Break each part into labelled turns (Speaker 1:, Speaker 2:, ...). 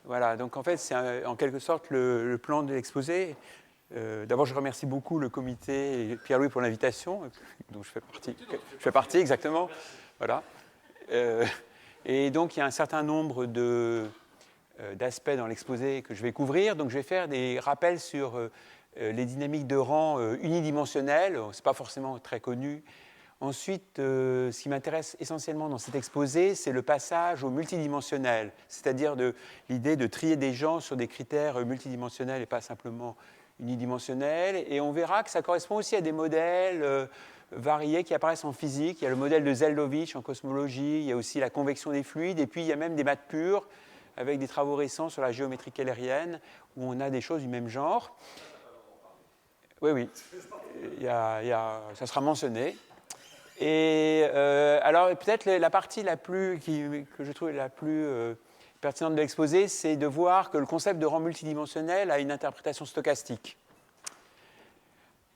Speaker 1: Voilà, donc en fait, c'est en quelque sorte le plan de l'exposé. D'abord, je remercie beaucoup le comité et Pierre-Louis pour l'invitation, dont je fais partie exactement. Voilà. Et donc, il y a un certain nombre d'aspects dans l'exposé que je vais couvrir. Donc, je vais faire des rappels sur les dynamiques de rang unidimensionnelles. Ce n'est pas forcément très connu. Ensuite, ce qui m'intéresse essentiellement dans cet exposé, c'est le passage au multidimensionnel, c'est-à-dire l'idée de trier des gens sur des critères multidimensionnels et pas simplement unidimensionnels. Et on verra que ça correspond aussi à des modèles variés qui apparaissent en physique. Il y a le modèle de Zeldovich en cosmologie, il y a aussi la convection des fluides, et puis il y a même des maths pures avec des travaux récents sur la géométrie keylérienne où on a des choses du même genre. Oui, ça sera mentionné. Et alors peut-être la partie que je trouve la plus pertinente de l'exposé, c'est de voir que le concept de rang multidimensionnel a une interprétation stochastique.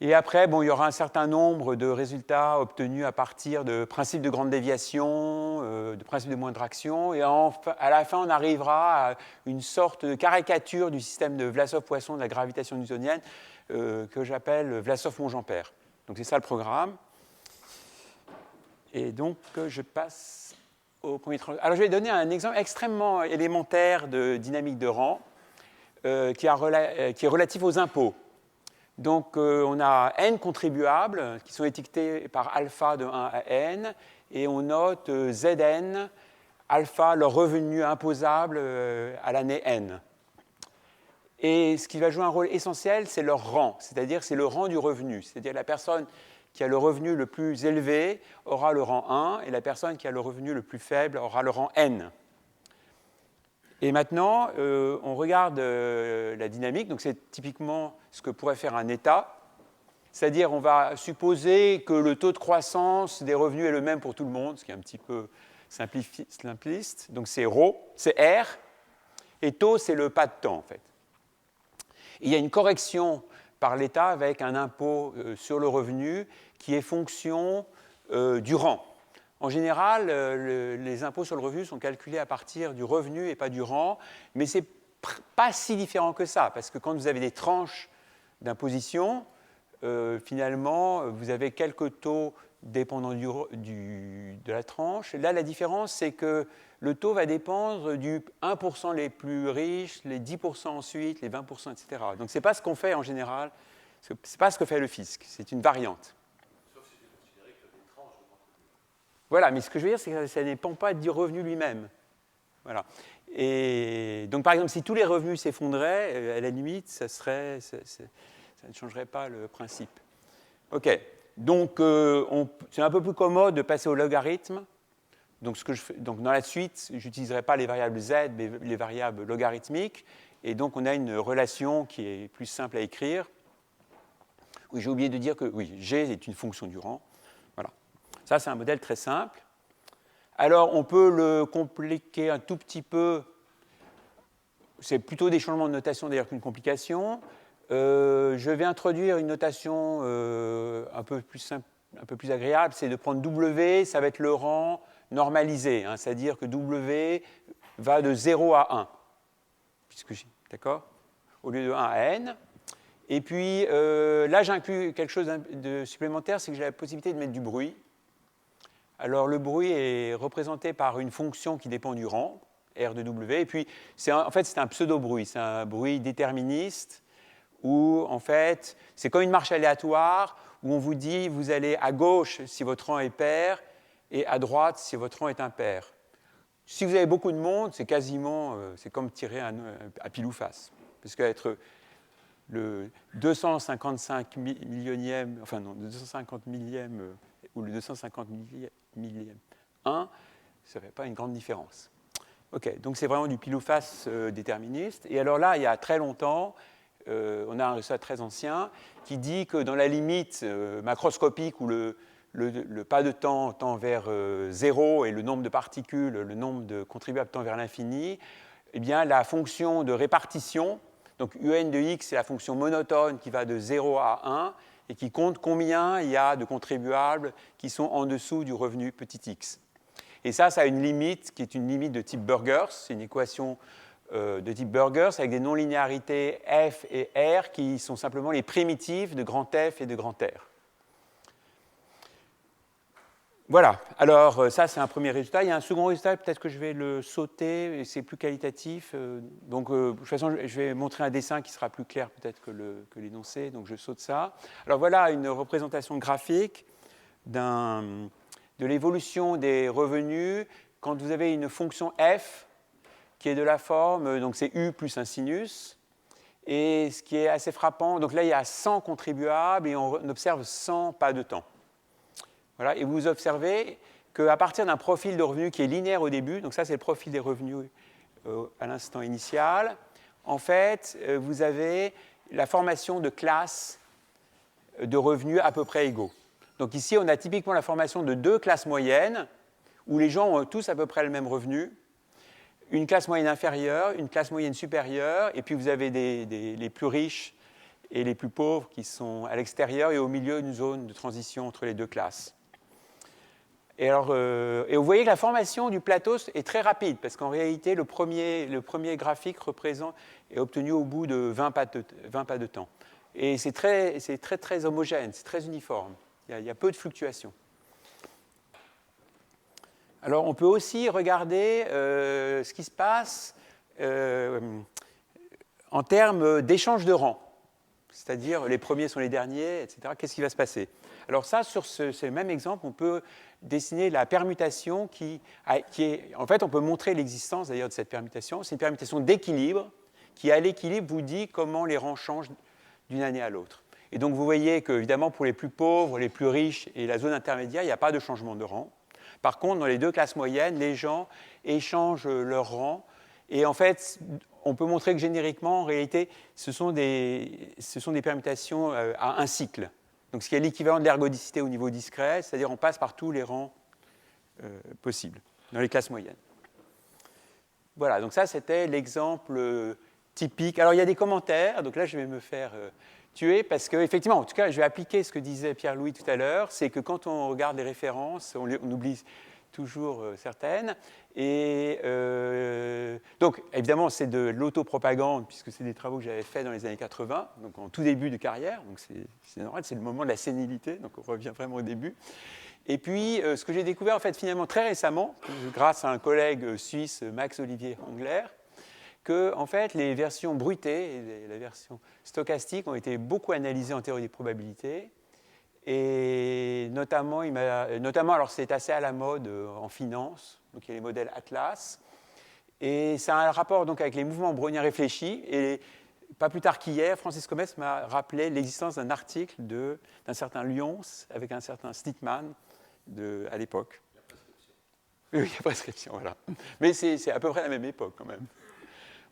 Speaker 1: Et après, bon, il y aura un certain nombre de résultats obtenus à partir de principes de grande déviation, de principes de moindre action, et à la fin, on arrivera à une sorte de caricature du système de Vlasov-Poisson de la gravitation newtonienne que j'appelle Vlasov-Monge-Ampère. Donc c'est ça le programme. Et donc, je passe au premier tranche. Alors, je vais donner un exemple extrêmement élémentaire de dynamique de rang qui est relatif aux impôts. Donc, on a n contribuables qui sont étiquetés par alpha de 1 à n, et on note Zn, alpha, leur revenu imposable à l'année n. Et ce qui va jouer un rôle essentiel, c'est leur rang, c'est-à-dire c'est le rang du revenu. C'est-à-dire la personne qui a le revenu le plus élevé aura le rang 1, et la personne qui a le revenu le plus faible aura le rang n. Et maintenant, on regarde la dynamique. Donc c'est typiquement ce que pourrait faire un état. C'est-à-dire on va supposer que le taux de croissance des revenus est le même pour tout le monde, ce qui est un petit peu simpliste. Donc c'est ρ, c'est R, et taux, c'est le pas de temps en fait. Et il y a une correction par l'État avec un impôt sur le revenu qui est fonction du rang. En général, les impôts sur le revenu sont calculés à partir du revenu et pas du rang, mais ce n'est pas si différent que ça, parce que quand vous avez des tranches d'imposition, finalement, vous avez quelques taux dépendant de la tranche. Là, la différence, c'est que le taux va dépendre du 1% les plus riches, les 10% ensuite, les 20%, etc. Donc, ce n'est pas ce qu'on fait en général, ce n'est pas ce que fait le fisc, c'est une variante.
Speaker 2: Sauf si c'est considéré que des tranches de contribution.
Speaker 1: Voilà, mais ce que je veux dire, c'est que ça ne dépend pas du revenu lui-même. Voilà. Et donc, par exemple, si tous les revenus s'effondraient, à la limite, ça ne changerait pas le principe. OK. Donc, c'est un peu plus commode de passer au logarithme. Donc, donc dans la suite, je n'utiliserai pas les variables z, mais les variables logarithmiques. Et donc, on a une relation qui est plus simple à écrire. Oui, j'ai oublié de dire que oui, g est une fonction du rang. Voilà. Ça, c'est un modèle très simple. Alors, on peut le compliquer un tout petit peu. C'est plutôt des changements de notation d'ailleurs qu'une complication. Je vais introduire une notation un peu plus simple, un peu plus agréable. C'est de prendre W, ça va être le rang normalisé. Hein, c'est-à-dire que W va de 0 à 1. D'accord ? Au lieu de 1 à n. Et puis, là, j'inclus quelque chose de supplémentaire, c'est que j'ai la possibilité de mettre du bruit. Alors, le bruit est représenté par une fonction qui dépend du rang, R de W. Et puis, en fait, c'est un pseudo-bruit. C'est un bruit déterministe où, en fait, c'est comme une marche aléatoire où on vous dit, vous allez à gauche si votre rang est pair et à droite si votre rang est impair. Si vous avez beaucoup de monde, c'est quasiment, c'est comme tirer à pile ou face. Parce qu'être le 255 millionième, enfin non, le 250 millième ou le 250 millième 1, ça ne fait pas une grande différence. OK, donc c'est vraiment du pile ou face déterministe. Et alors là, il y a très longtemps, on a un résultat très ancien qui dit que dans la limite macroscopique où le pas de temps tend vers 0 et le nombre de particules, le nombre de contribuables tend vers l'infini, eh bien la fonction de répartition, donc UN de x, c'est la fonction monotone qui va de 0 à 1 et qui compte combien il y a de contribuables qui sont en dessous du revenu petit x. Et ça a une limite qui est une limite de type Burgers, c'est une équation de type Burgers avec des non-linéarités f et r qui sont simplement les primitives de grand F et de grand R. Voilà, alors ça c'est un premier résultat. Il y a un second résultat, peut-être que je vais le sauter, c'est plus qualitatif. Donc de toute façon, je vais montrer un dessin qui sera plus clair peut-être que l'énoncé, donc je saute ça. Alors voilà une représentation graphique de l'évolution des revenus quand vous avez une fonction f qui est de la forme, donc c'est u plus un sinus. Et ce qui est assez frappant, donc là il y a 100 contribuables et on observe 100 pas de temps. Voilà, et vous observez qu'à partir d'un profil de revenus qui est linéaire au début, donc ça c'est le profil des revenus à l'instant initial, en fait vous avez la formation de classes de revenus à peu près égaux. Donc ici on a typiquement la formation de deux classes moyennes où les gens ont tous à peu près le même revenu, une classe moyenne inférieure, une classe moyenne supérieure, et puis vous avez les plus riches et les plus pauvres qui sont à l'extérieur et au milieu une zone de transition entre les deux classes. Et vous voyez que la formation du plateau est très rapide, parce qu'en réalité, le premier graphique est obtenu au bout de 20 pas de temps. Et c'est très homogène, c'est très uniforme. Il y a peu de fluctuations. Alors, on peut aussi regarder ce qui se passe en termes d'échange de rang. C'est-à-dire, les premiers sont les derniers, etc. Qu'est-ce qui va se passer? Alors ça, sur ce même exemple, on peut dessiner la permutation qui est... En fait, on peut montrer l'existence d'ailleurs de cette permutation. C'est une permutation d'équilibre qui, à l'équilibre, vous dit comment les rangs changent d'une année à l'autre. Et donc, vous voyez qu'évidemment, pour les plus pauvres, les plus riches et la zone intermédiaire, il n'y a pas de changement de rang. Par contre, dans les deux classes moyennes, les gens échangent leur rang. Et en fait, on peut montrer que génériquement, en réalité, ce sont des permutations à un cycle. Donc, ce qui est l'équivalent de l'ergodicité au niveau discret, c'est-à-dire on passe par tous les rangs possibles dans les classes moyennes. Voilà, donc ça, c'était l'exemple typique. Alors, il y a des commentaires, donc là, je vais me faire tuer, parce qu'effectivement, en tout cas, je vais appliquer ce que disait Pierre-Louis tout à l'heure, c'est que quand on regarde les références, on oublie toujours certaines. Et donc, évidemment, c'est de l'autopropagande, puisque c'est des travaux que j'avais faits dans les années 80, donc en tout début de carrière, donc c'est normal, c'est le moment de la sénilité, donc on revient vraiment au début. Et puis, ce que j'ai découvert, en fait, finalement, très récemment, grâce à un collègue suisse, Max-Olivier Angler, que, en fait, les versions bruitées et la version stochastique ont été beaucoup analysées en théorie des probabilités. Et notamment, alors c'est assez à la mode en finance, donc il y a les modèles Atlas, et ça a un rapport donc avec les mouvements browniens réfléchis, et pas plus tard qu'hier, Francis Comès m'a rappelé l'existence d'un article d'un certain Lyons avec un certain Stickman à l'époque. Il y a prescription. Oui, il y a prescription, voilà. Mais c'est à peu près la même époque quand même.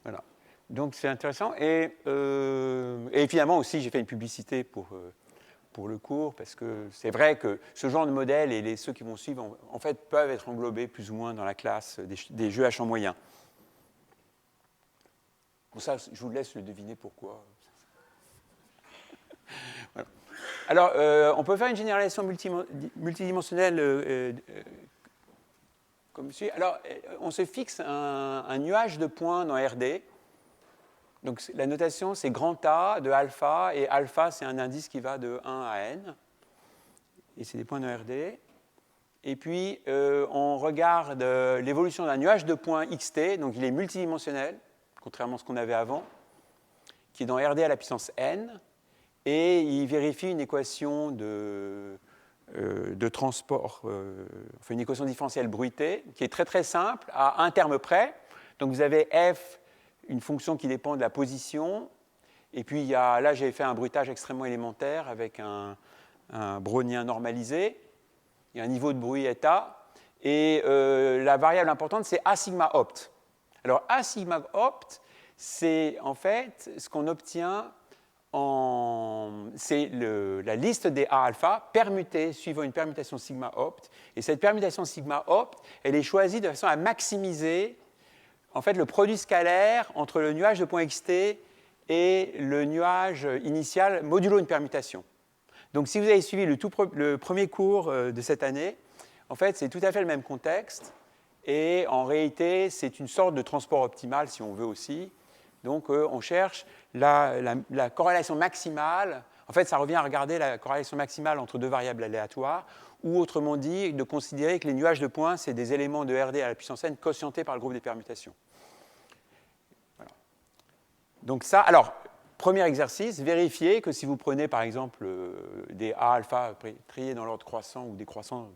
Speaker 1: Voilà. Donc c'est intéressant, et finalement aussi j'ai fait une publicité pour le cours, parce que c'est vrai que ce genre de modèle et ceux qui vont suivre, en fait, peuvent être englobés plus ou moins dans la classe des jeux à champ moyen. Bon, ça, je vous laisse le deviner pourquoi. Voilà. Alors, on peut faire une généralisation multidimensionnelle comme suit. Alors, on se fixe un nuage de points dans RD. Donc, la notation, c'est grand A de alpha, et alpha, c'est un indice qui va de 1 à n. Et c'est des points de RD. Et puis, on regarde l'évolution d'un nuage de points xt, donc il est multidimensionnel, contrairement à ce qu'on avait avant, qui est dans RD à la puissance n, et il vérifie une équation de transport, enfin une équation différentielle bruitée, qui est très très simple, à un terme près. Donc, vous avez f, une fonction qui dépend de la position. Et puis, là, j'ai fait un bruitage extrêmement élémentaire avec un brownien normalisé. Il y a un niveau de bruit eta. Et la variable importante, c'est A sigma opt. Alors, A sigma opt, c'est en fait ce qu'on obtient c'est la liste des A alpha permutées suivant une permutation sigma opt. Et cette permutation sigma opt, elle est choisie de façon à maximiser en fait, le produit scalaire entre le nuage de points xt et le nuage initial modulo une permutation. Donc, si vous avez suivi le premier cours de cette année, en fait, c'est tout à fait le même contexte. Et en réalité, c'est une sorte de transport optimal, si on veut aussi. Donc, on cherche la corrélation maximale. En fait, ça revient à regarder la corrélation maximale entre deux variables aléatoires, ou autrement dit, de considérer que les nuages de points, c'est des éléments de RD à la puissance n quotientés par le groupe des permutations. Voilà. Donc ça, alors, premier exercice, vérifiez que si vous prenez par exemple des A alpha triés dans l'ordre croissant ou décroissant,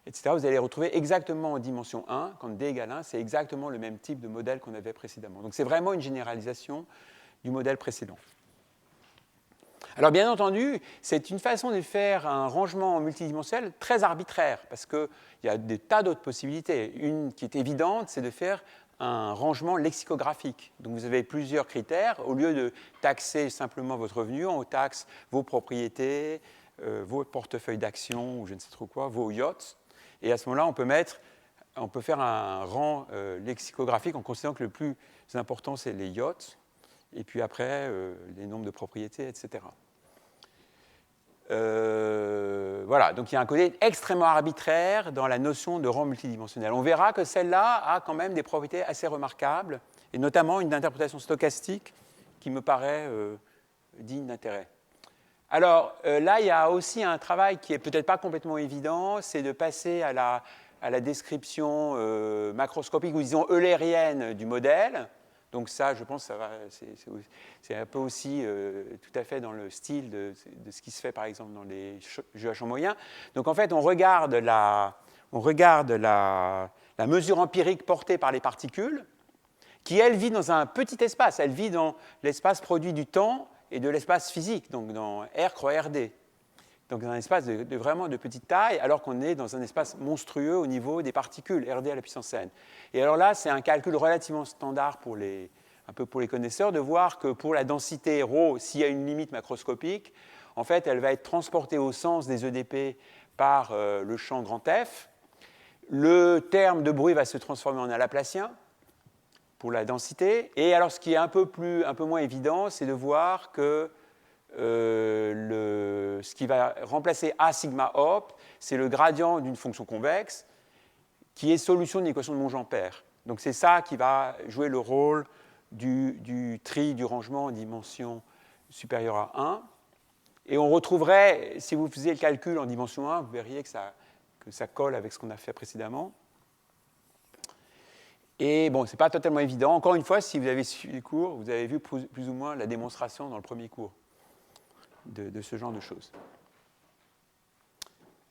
Speaker 1: etc., vous allez retrouver exactement en dimension 1, quand d égale 1, c'est exactement le même type de modèle qu'on avait précédemment. Donc c'est vraiment une généralisation du modèle précédent. Alors bien entendu, c'est une façon de faire un rangement multidimensionnel très arbitraire, parce qu'il y a des tas d'autres possibilités. Une qui est évidente, c'est de faire un rangement lexicographique. Donc vous avez plusieurs critères. Au lieu de taxer simplement votre revenu, on taxe vos propriétés, vos portefeuilles d'actions, ou je ne sais trop quoi, vos yachts. Et à ce moment-là, on peut faire un rang lexicographique en considérant que le plus important, c'est les yachts, et puis après, les nombres de propriétés, etc. Voilà, donc il y a un côté extrêmement arbitraire dans la notion de rang multidimensionnel. On verra que celle-là a quand même des propriétés assez remarquables, et notamment une interprétation stochastique qui me paraît digne d'intérêt. Alors là, il y a aussi un travail qui n'est peut-être pas complètement évident, c'est de passer à la description macroscopique ou disons eulérienne du modèle. Donc ça, je pense, c'est un peu aussi tout à fait dans le style de ce qui se fait, par exemple, dans les jeux à champ moyen. Donc en fait, on regarde la mesure empirique portée par les particules, qui, elle, vit dans un petit espace. Elle vit dans l'espace produit du temps et de l'espace physique, donc dans R croix RD. Donc dans un espace vraiment de petite taille, alors qu'on est dans un espace monstrueux au niveau des particules, RD à la puissance n. Et alors là, c'est un calcul relativement standard un peu pour les connaisseurs, de voir que pour la densité ρ, s'il y a une limite macroscopique, en fait, elle va être transportée au sens des EDP par le champ grand F. Le terme de bruit va se transformer en Laplacien pour la densité. Et alors, ce qui est un peu moins évident, c'est de voir que ce qui va remplacer A sigma op, c'est le gradient d'une fonction convexe qui est solution de l'équation de Monge-Ampère. Donc c'est ça qui va jouer le rôle du tri du rangement en dimension supérieure à 1. Et on retrouverait, si vous faisiez le calcul en dimension 1, vous verriez que ça colle avec ce qu'on a fait précédemment. Et bon, ce n'est pas totalement évident. Encore une fois, si vous avez suivi les cours, vous avez vu plus ou moins la démonstration dans le premier cours de ce genre de choses.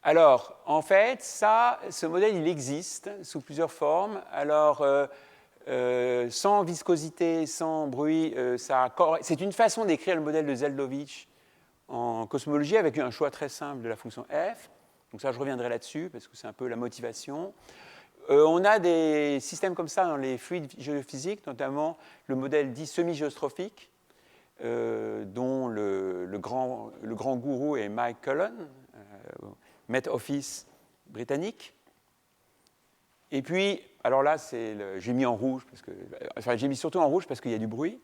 Speaker 1: Alors, en fait, ce modèle, il existe sous plusieurs formes. Alors, sans viscosité, sans bruit, c'est une façon d'écrire le modèle de Zeldovich en cosmologie avec un choix très simple de la fonction f. Donc ça, je reviendrai là-dessus, parce que c'est un peu la motivation. On a des systèmes comme ça dans les fluides géophysiques, notamment le modèle dit semi-géostrophique, dont le grand gourou est Mike Cullen, Met Office britannique. Et puis, alors là, j'ai mis en rouge, j'ai mis surtout en rouge parce qu'il y a du bruit.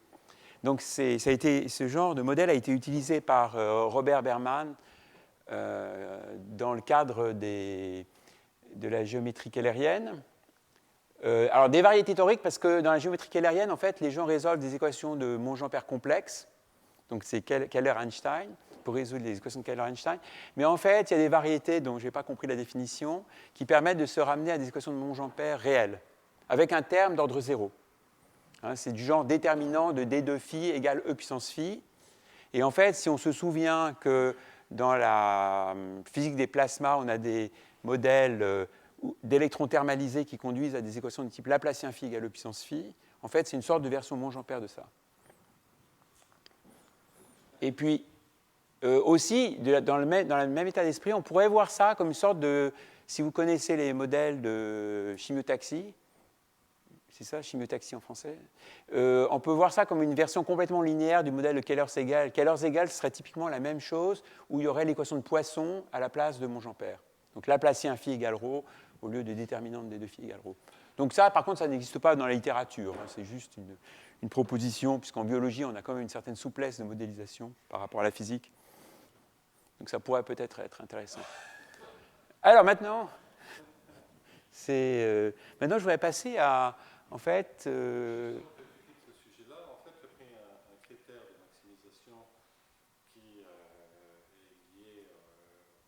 Speaker 1: Donc ce genre de modèle a été utilisé par Robert Berman dans le cadre de la géométrie kehlérienne. Alors des variétés toriques, parce que dans la géométrie kehlérienne, en fait, les gens résolvent des équations de Monge-Ampère complexes. Donc c'est Keller-Einstein, pour résoudre les équations de Keller-Einstein. Mais en fait, il y a des variétés dont je n'ai pas compris la définition, qui permettent de se ramener à des équations de Monge-Ampère réelles, avec un terme d'ordre 0. C'est du genre déterminant de D2 phi égale E puissance phi. Et en fait, si on se souvient que dans la physique des plasmas, on a des modèles d'électrons thermalisés qui conduisent à des équations de type Laplacien phi égale E puissance phi, en fait, c'est une sorte de version Monge-Ampère de ça. Et puis, aussi, dans le même état d'esprit, on pourrait voir ça comme une sorte de, si vous connaissez les modèles de chimiotaxie, c'est ça, chimiotaxie en français, on peut voir ça comme une version complètement linéaire du modèle de Keller-Segal. Keller-Segal serait typiquement la même chose, où il y aurait l'équation de Poisson à la place de Monge-Ampère. Donc Laplacien phi égale ρ au lieu de déterminante de 2 phi égale ρ. Donc ça, par contre, ça n'existe pas dans la littérature. C'est juste une proposition, puisqu'en biologie, on a quand même une certaine souplesse de modélisation par rapport à la physique. Donc ça pourrait peut-être être intéressant. Alors maintenant, Maintenant, je voudrais passer à, en fait...
Speaker 2: Ce sujet-là, en fait, tu as pris un critère de maximisation qui est lié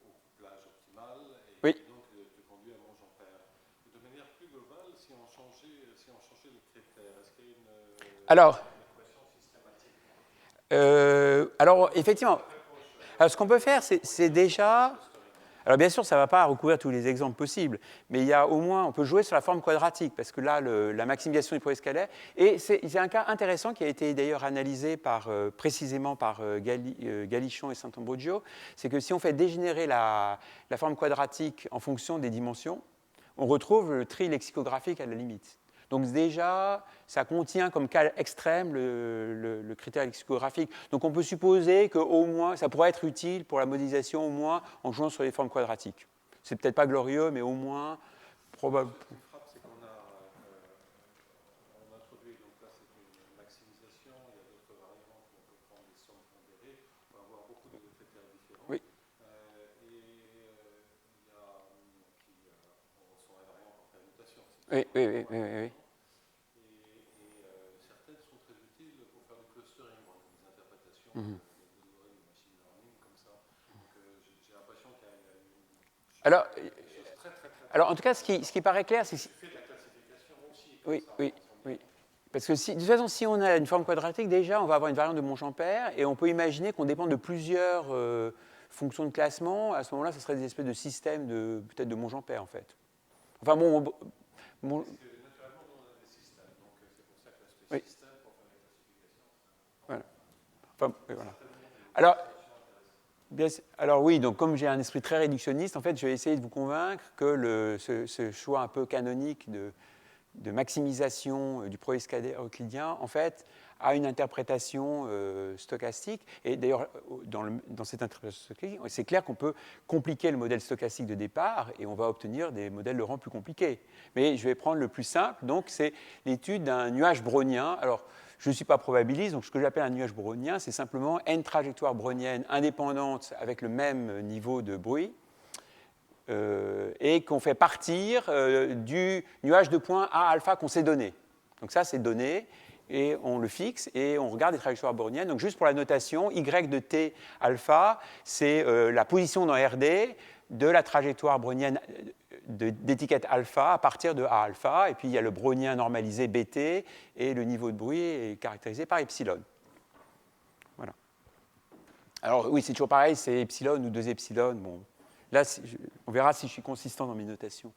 Speaker 2: au couplage optimal et
Speaker 1: Oui.
Speaker 2: qui donc te conduit à Monge-Ampère. De manière plus globale, si on changeait le critère, est-ce qu'il y a une équation systématique?
Speaker 1: Alors, effectivement, alors, ce qu'on peut faire, c'est déjà... Alors bien sûr, ça ne va pas recouvrir tous les exemples possibles, mais il y a au moins, on peut jouer sur la forme quadratique, parce que là, la maximisation du progrès scalaire, et c'est un cas intéressant qui a été d'ailleurs analysé précisément par Galichon et Sant'Ambrogio, c'est que si on fait dégénérer la forme quadratique en fonction des dimensions, on retrouve le tri lexicographique à la limite. Donc déjà, ça contient comme cas extrême le critère lexicographique. Donc on peut supposer qu'au moins, ça pourrait être utile pour la modélisation au moins en jouant sur les formes quadratiques. C'est peut-être pas glorieux, mais au moins probable.
Speaker 2: Ce qui me frappe, c'est qu'on introduit, donc là c'est une maximisation, il y a d'autres variantes où on peut prendre des sommes pondérées, on peut avoir beaucoup de critères différents.
Speaker 1: Oui.
Speaker 2: Il y a qui sont invariants en permutation.
Speaker 1: Oui.
Speaker 2: Certaines sont très utiles pour faire du clustering, des interprétations de l'algorithme de machine learning comme ça. Donc j'ai l'impression qu'il y a une chose très
Speaker 1: alors, en tout cas, ce qui paraît clair, c'est que...
Speaker 2: Tu fais de la classification aussi.
Speaker 1: Oui. Parce que de toute façon, si on a une forme quadratique, déjà, on va avoir une variante de Monge-Ampère, et on peut imaginer qu'on dépend de plusieurs fonctions de classement. À ce moment-là, ce serait des espèces de systèmes peut-être de Monge-Ampère, en fait. Enfin bon...
Speaker 2: Parce que naturellement, nous, on a des systèmes, donc c'est pour ça que l'aspect système pour faire la classification.
Speaker 1: Voilà. Enfin, voilà. Alors oui, donc comme j'ai un esprit très réductionniste, en fait, je vais essayer de vous convaincre que ce choix un peu canonique de maximisation du progrès scalaire euclidien, en fait, a une interprétation stochastique. Et d'ailleurs, dans cette interprétation stochastique, c'est clair qu'on peut compliquer le modèle stochastique de départ et on va obtenir des modèles de rang plus compliqués. Mais je vais prendre le plus simple, donc c'est l'étude d'un nuage brownien. Alors, je ne suis pas probabiliste, donc ce que j'appelle un nuage brownien, c'est simplement n trajectoires browniennes indépendantes avec le même niveau de bruit, et qu'on fait partir du nuage de points A alpha qu'on s'est donné. Donc ça, c'est donné, et on le fixe, et on regarde les trajectoires browniennes. Donc juste pour la notation, y de t alpha, c'est la position dans RD de la trajectoire brownienne d'étiquette alpha à partir de A alpha, et puis il y a le brownien normalisé BT, et le niveau de bruit est caractérisé par epsilon. Voilà. Alors oui, c'est toujours pareil, c'est epsilon ou 2 epsilon. Bon, là, on verra si je suis consistant dans mes notations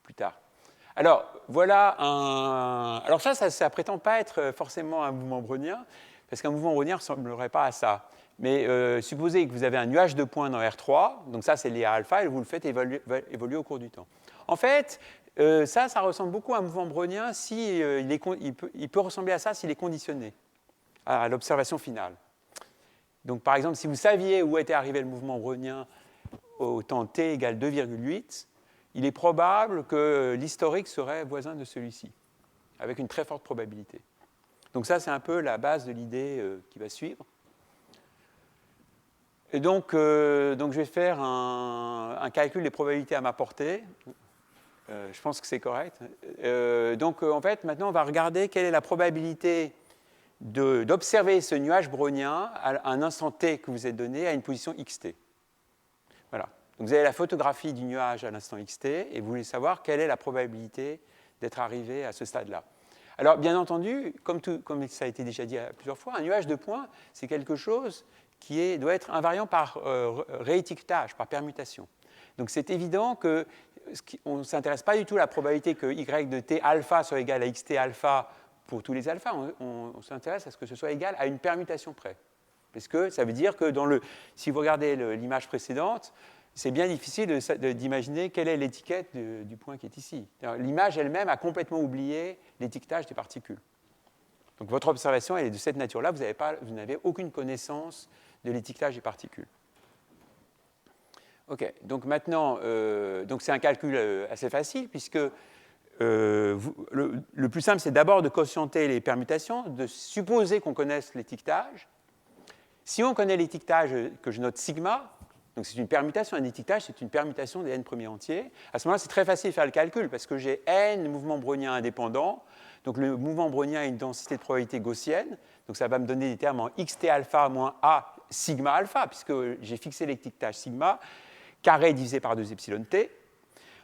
Speaker 1: plus tard. Alors, voilà un... Alors ça prétend pas être forcément un mouvement brownien, parce qu'un mouvement brownien ne ressemblerait pas à ça. Mais supposez que vous avez un nuage de points dans R3, donc ça c'est lié à alpha, et vous le faites évoluer au cours du temps. En fait, ça ressemble beaucoup à un mouvement brownien si il peut ressembler à ça s'il est conditionné à l'observation finale. Donc par exemple, si vous saviez où était arrivé le mouvement brownien au temps t égale 2,8, il est probable que l'historique serait voisin de celui-ci, avec une très forte probabilité. Donc ça, c'est un peu la base de l'idée qui va suivre. Et donc je vais faire un calcul des probabilités à ma portée. Je pense que c'est correct. Donc en fait, maintenant, on va regarder quelle est la probabilité d'observer ce nuage brownien à un instant t que vous êtes donné à une position xt. Voilà. Donc vous avez la photographie du nuage à l'instant xt et vous voulez savoir quelle est la probabilité d'être arrivé à ce stade-là. Alors bien entendu, comme ça a été déjà dit plusieurs fois, un nuage de points, c'est quelque chose qui doit être invariant par réétiquetage, par permutation. Donc c'est évident qu'on ne s'intéresse pas du tout à la probabilité que y de t alpha soit égal à xt alpha pour tous les alphas, on s'intéresse à ce que ce soit égal à une permutation près. Parce que ça veut dire que si vous regardez l'image précédente, c'est bien difficile d'imaginer quelle est l'étiquette du point qui est ici. L'image elle-même a complètement oublié l'étiquetage des particules. Donc votre observation elle est de cette nature-là, vous n'avez aucune connaissance de l'étiquetage des particules. OK, donc maintenant, donc c'est un calcul assez facile, puisque le plus simple, c'est d'abord de quotienter les permutations, de supposer qu'on connaisse l'étiquetage. Si on connaît l'étiquetage que je note sigma, Donc c'est une permutation, un étiquetage, c'est une permutation des n premiers entiers. À ce moment-là, c'est très facile de faire le calcul parce que j'ai n mouvements browniens indépendants. Donc le mouvement brownien a une densité de probabilité gaussienne. Donc ça va me donner des termes en xt alpha moins a sigma alpha, puisque j'ai fixé l'étiquetage sigma, carré divisé par 2 epsilon t.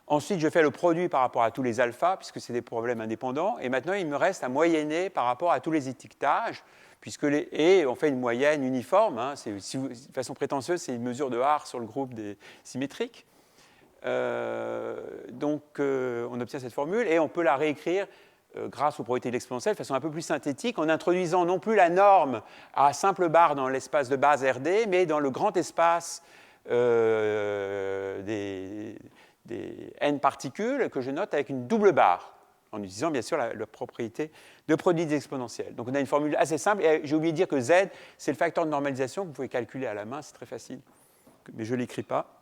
Speaker 1: Ensuite, je fais le produit par rapport à tous les alphas, puisque c'est des problèmes indépendants. Et maintenant, il me reste à moyenner par rapport à tous les étiquetages, et on fait une moyenne uniforme. Hein, de façon prétentieuse, c'est une mesure de R sur le groupe des symétriques. Donc, on obtient cette formule, et on peut la réécrire grâce aux probabilités de l'exponentielle de façon un peu plus synthétique, en introduisant non plus la norme à simple barre dans l'espace de base RD, mais dans le grand espace des n particules que je note avec une double barre, en utilisant bien sûr la propriété de produit des exponentielles. Donc on a une formule assez simple, et j'ai oublié de dire que z, c'est le facteur de normalisation que vous pouvez calculer à la main, c'est très facile, mais je ne l'écris pas.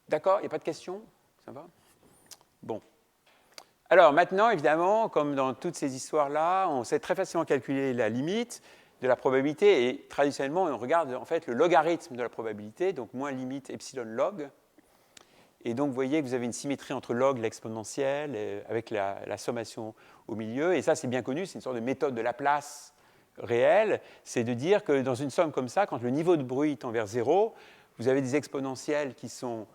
Speaker 1: D'accord, il n'y a pas de questions? Ça va? Bon. Alors maintenant, évidemment, comme dans toutes ces histoires-là, on sait très facilement calculer la limite de la probabilité, et traditionnellement, on regarde en fait le logarithme de la probabilité, donc moins limite epsilon log. Et donc, vous voyez que vous avez une symétrie entre log et l'exponentielle, avec la sommation au milieu. Et ça, c'est bien connu, c'est une sorte de méthode de Laplace réelle. C'est de dire que dans une somme comme ça, quand le niveau de bruit tend vers 0, vous avez des exponentielles qui sont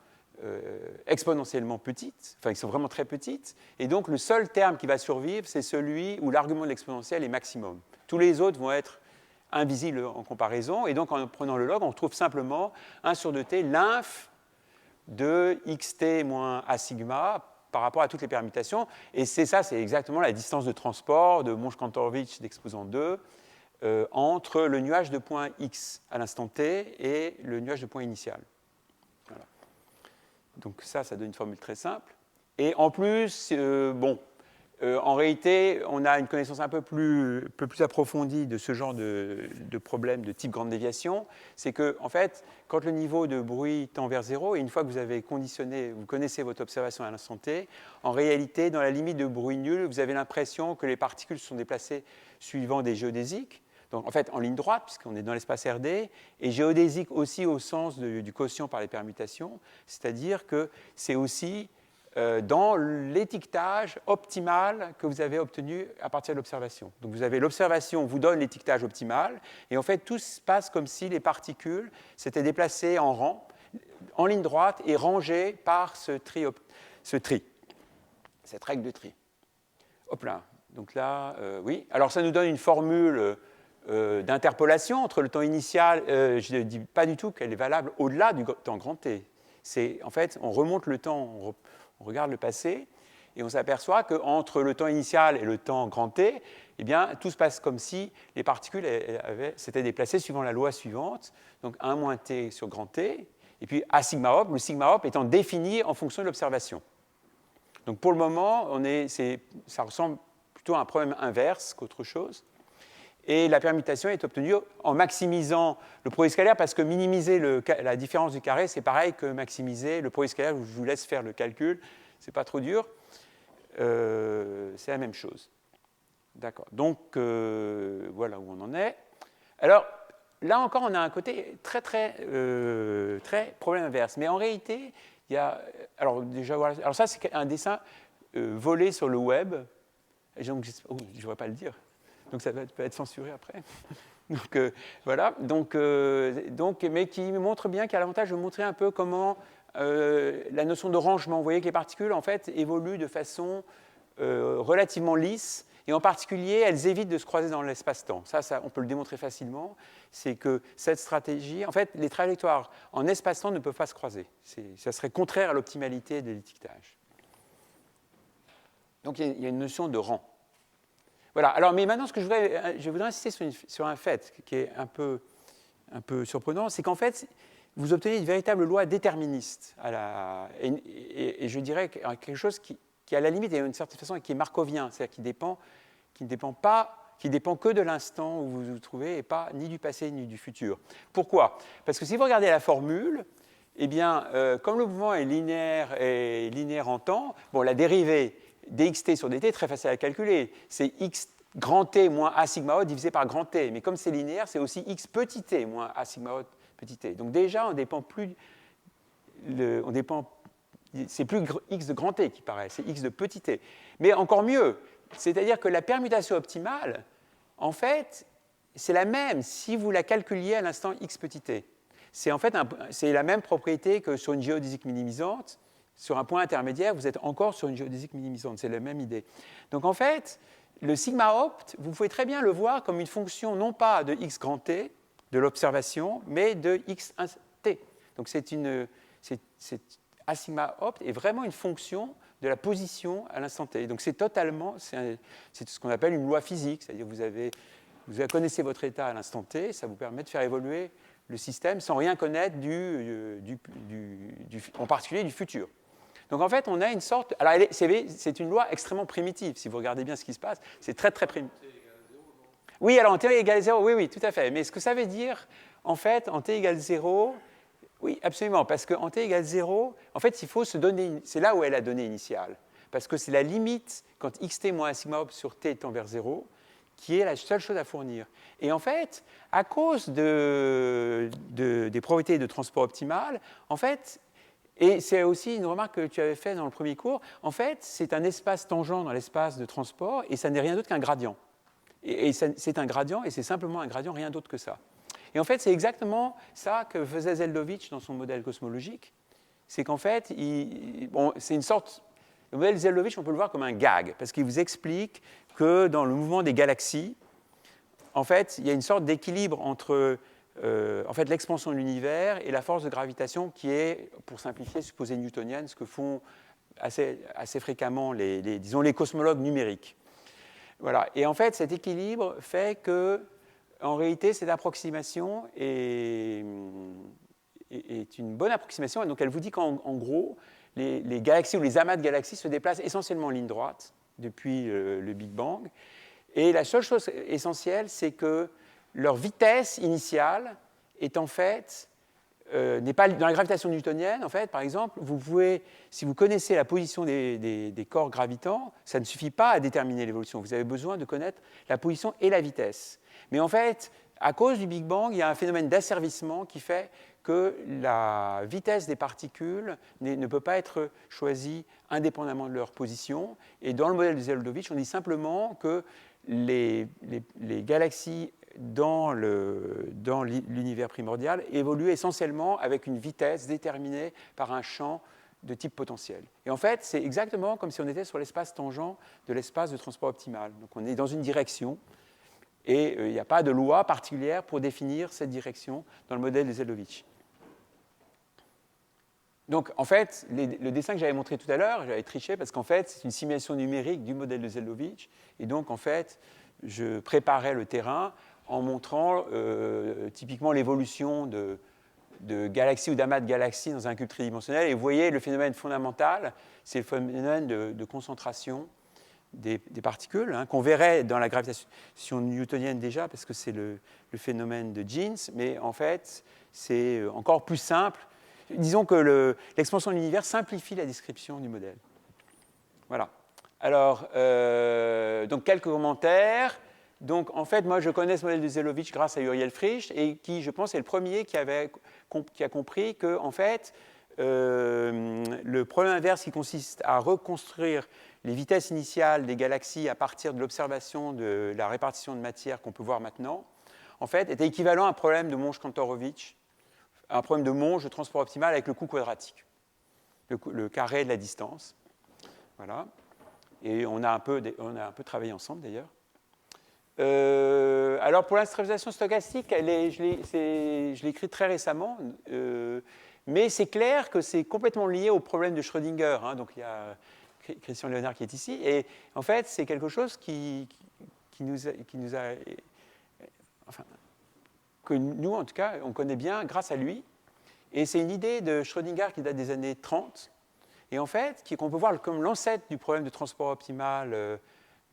Speaker 1: exponentiellement petites, enfin, qui sont vraiment très petites. Et donc, le seul terme qui va survivre, c'est celui où l'argument de l'exponentielle est maximum. Tous les autres vont être invisibles en comparaison. Et donc, en prenant le log, on trouve simplement 1 sur 2t, l'inf de xt moins a sigma par rapport à toutes les permutations. Et c'est exactement la distance de transport de Monch-Kantorowicz d'exposant 2 entre le nuage de point x à l'instant t et le nuage de point initial. Voilà. Donc ça donne une formule très simple. Et en plus, en réalité, on a une connaissance un peu plus approfondie de ce genre de problème de type grande déviation. C'est que, en fait, quand le niveau de bruit tend vers 0, et une fois que vous avez conditionné, vous connaissez votre observation à l'instant t, en réalité, dans la limite de bruit nul, vous avez l'impression que les particules se sont déplacées suivant des géodésiques. Donc, en fait, en ligne droite, puisqu'on est dans l'espace RD, et géodésique aussi au sens du quotient par les permutations, c'est-à-dire que c'est aussi dans l'étiquetage optimal que vous avez obtenu à partir de l'observation. Donc vous avez l'observation vous donne l'étiquetage optimal, et en fait tout se passe comme si les particules s'étaient déplacées en rang, en ligne droite, et rangées par cette règle de tri. Hop là. Donc là, oui. Alors ça nous donne une formule d'interpolation entre le temps initial. Je ne dis pas du tout qu'elle est valable au-delà du temps grand T. En fait, on remonte le temps, on regarde le passé, et on s'aperçoit qu'entre le temps initial et le temps grand T, eh bien, tout se passe comme si les particules s'étaient déplacées suivant la loi suivante, donc 1 moins T sur grand T, et puis A sigma hop, le sigma hop étant défini en fonction de l'observation. Donc pour le moment, ça ressemble plutôt à un problème inverse qu'autre chose. Et la permutation est obtenue en maximisant le produit scalaire, parce que minimiser la différence du carré, c'est pareil que maximiser le produit scalaire. Je vous laisse faire le calcul, c'est pas trop dur. C'est la même chose. D'accord. Donc, voilà où on en est. Alors, là encore, on a un côté très problème inverse. Mais en réalité, il y a... Alors, déjà, voilà. Alors ça, c'est un dessin volé sur le web. Donc, je ne devrais pas le dire. Donc ça peut être censuré après. Donc voilà. Mais qui montre bien qu'il y a l'avantage de montrer un peu comment la notion de rangement. Vous voyez que les particules en fait évoluent de façon relativement lisse, et en particulier elles évitent de se croiser dans l'espace-temps. Ça, on peut le démontrer facilement. C'est que cette stratégie, en fait, les trajectoires en espace-temps ne peuvent pas se croiser. Ça serait contraire à l'optimalité de l'étiquetage. Donc il y a une notion de rang. Voilà. Alors, mais maintenant, je voudrais insister sur un fait qui est un peu surprenant, c'est qu'en fait, vous obtenez une véritable loi déterministe, et je dirais quelque chose qui à la limite, d'une certaine façon, qui est markovien, c'est-à-dire qui ne dépend que de l'instant où vous vous trouvez, et pas ni du passé ni du futur. Pourquoi? Parce que si vous regardez la formule, eh bien, comme le mouvement est linéaire en temps, la dérivée dxt sur dt est très facile à calculer. C'est x grand T moins A sigma O divisé par grand T. Mais comme c'est linéaire, c'est aussi x petit t moins A sigma O petit t. Donc déjà, on dépend plus, c'est plus x de grand t qui paraît, c'est x de petit t. Mais encore mieux, c'est-à-dire que la permutation optimale, en fait, c'est la même si vous la calculiez à l'instant x petit t. C'est en fait c'est la même propriété que sur une géodésique minimisante. Sur un point intermédiaire, vous êtes encore sur une géodésique minimisante. C'est la même idée. Donc en fait, le sigma opt, vous pouvez très bien le voir comme une fonction non pas de x grand t, de l'observation, mais de x t. Donc A sigma opt est vraiment une fonction de la position à l'instant t. Donc c'est ce qu'on appelle une loi physique, c'est-à-dire que vous connaissez votre état à l'instant t, ça vous permet de faire évoluer le système sans rien connaître en particulier du futur. Donc en fait, on a une sorte... Alors c'est une loi extrêmement primitive, si vous regardez bien ce qui se passe, c'est très très primitif. Oui, alors en t égale 0, oui, tout à fait. Mais ce que ça veut dire, en fait, en t égale 0... Oui, absolument, parce qu'en t égale 0, en fait, il faut se donner... C'est là où est la donnée initiale, parce que c'est la limite, quand xt moins sigma op sur t tend vers 0, qui est la seule chose à fournir. Et en fait, à cause des propriétés de transport optimal, en fait, et c'est aussi une remarque que tu avais faite dans le premier cours, en fait, c'est un espace tangent dans l'espace de transport, et ça n'est rien d'autre qu'un gradient. Et c'est un gradient, et c'est simplement un gradient, rien d'autre que ça. Et en fait, c'est exactement ça que faisait Zeldovich dans son modèle cosmologique. C'est qu'en fait, c'est une sorte... Le modèle Zeldovich, on peut le voir comme un gag, parce qu'il vous explique que dans le mouvement des galaxies, en fait, il y a une sorte d'équilibre entre l'expansion de l'univers et la force de gravitation qui est, pour simplifier, supposée newtonienne, ce que font assez fréquemment les cosmologues numériques. Voilà. Et en fait, cet équilibre fait que, en réalité, cette approximation est une bonne approximation. Et donc, elle vous dit qu'en gros, les galaxies ou les amas de galaxies se déplacent essentiellement en ligne droite depuis le Big Bang. Et la seule chose essentielle, c'est que leur vitesse initiale est en fait, n'est pas dans la gravitation newtonienne, en fait, par exemple, vous pouvez, si vous connaissez la position des corps gravitants, ça ne suffit pas à déterminer l'évolution. Vous avez besoin de connaître la position et la vitesse. Mais en fait, à cause du Big Bang, il y a un phénomène d'asservissement qui fait que la vitesse des particules ne peut pas être choisie indépendamment de leur position. Et dans le modèle de Zeldovich, on dit simplement que les galaxies dans l'univers primordial évoluent essentiellement avec une vitesse déterminée par un champ de type potentiel. Et en fait, c'est exactement comme si on était sur l'espace tangent de l'espace de transport optimal. Donc on est dans une direction, et il n'y a pas de loi particulière pour définir cette direction dans le modèle de Zeldovich. Donc, en fait, le dessin que j'avais montré tout à l'heure, j'avais triché parce qu'en fait, c'est une simulation numérique du modèle de Zeldovich. Et donc, en fait, je préparais le terrain en montrant typiquement l'évolution de galaxies ou d'amas de galaxies dans un cube tridimensionnel. Et vous voyez, le phénomène fondamental, c'est le phénomène de concentration des particules, qu'on verrait dans la gravitation newtonienne déjà, parce que c'est le phénomène de Jeans. Mais en fait, c'est encore plus simple. Disons que l'expansion de l'univers simplifie la description du modèle. Voilà. Alors, donc quelques commentaires. Donc, en fait, moi, je connais ce modèle de Zeldovich grâce à Uriel Frisch, et qui, je pense, est le premier qui a compris que, en fait, le problème inverse qui consiste à reconstruire les vitesses initiales des galaxies à partir de l'observation de la répartition de matière qu'on peut voir maintenant, en fait, était équivalent à un problème de Monge-Kantorovich, un problème de Monge de transport optimal avec le coût quadratique, le carré de la distance. Voilà. Et on a un peu travaillé ensemble, d'ailleurs. Alors, pour l'instrumentalisation stochastique, je l'ai écrit très récemment, mais c'est clair que c'est complètement lié au problème de Schrödinger. Donc, il y a Christian Léonard qui est ici. Et en fait, c'est quelque chose qui nous a enfin, que nous, en tout cas, on connaît bien grâce à lui. Et c'est une idée de Schrödinger qui date des années 30, et en fait, qu'on peut voir comme l'ancêtre du problème de transport optimal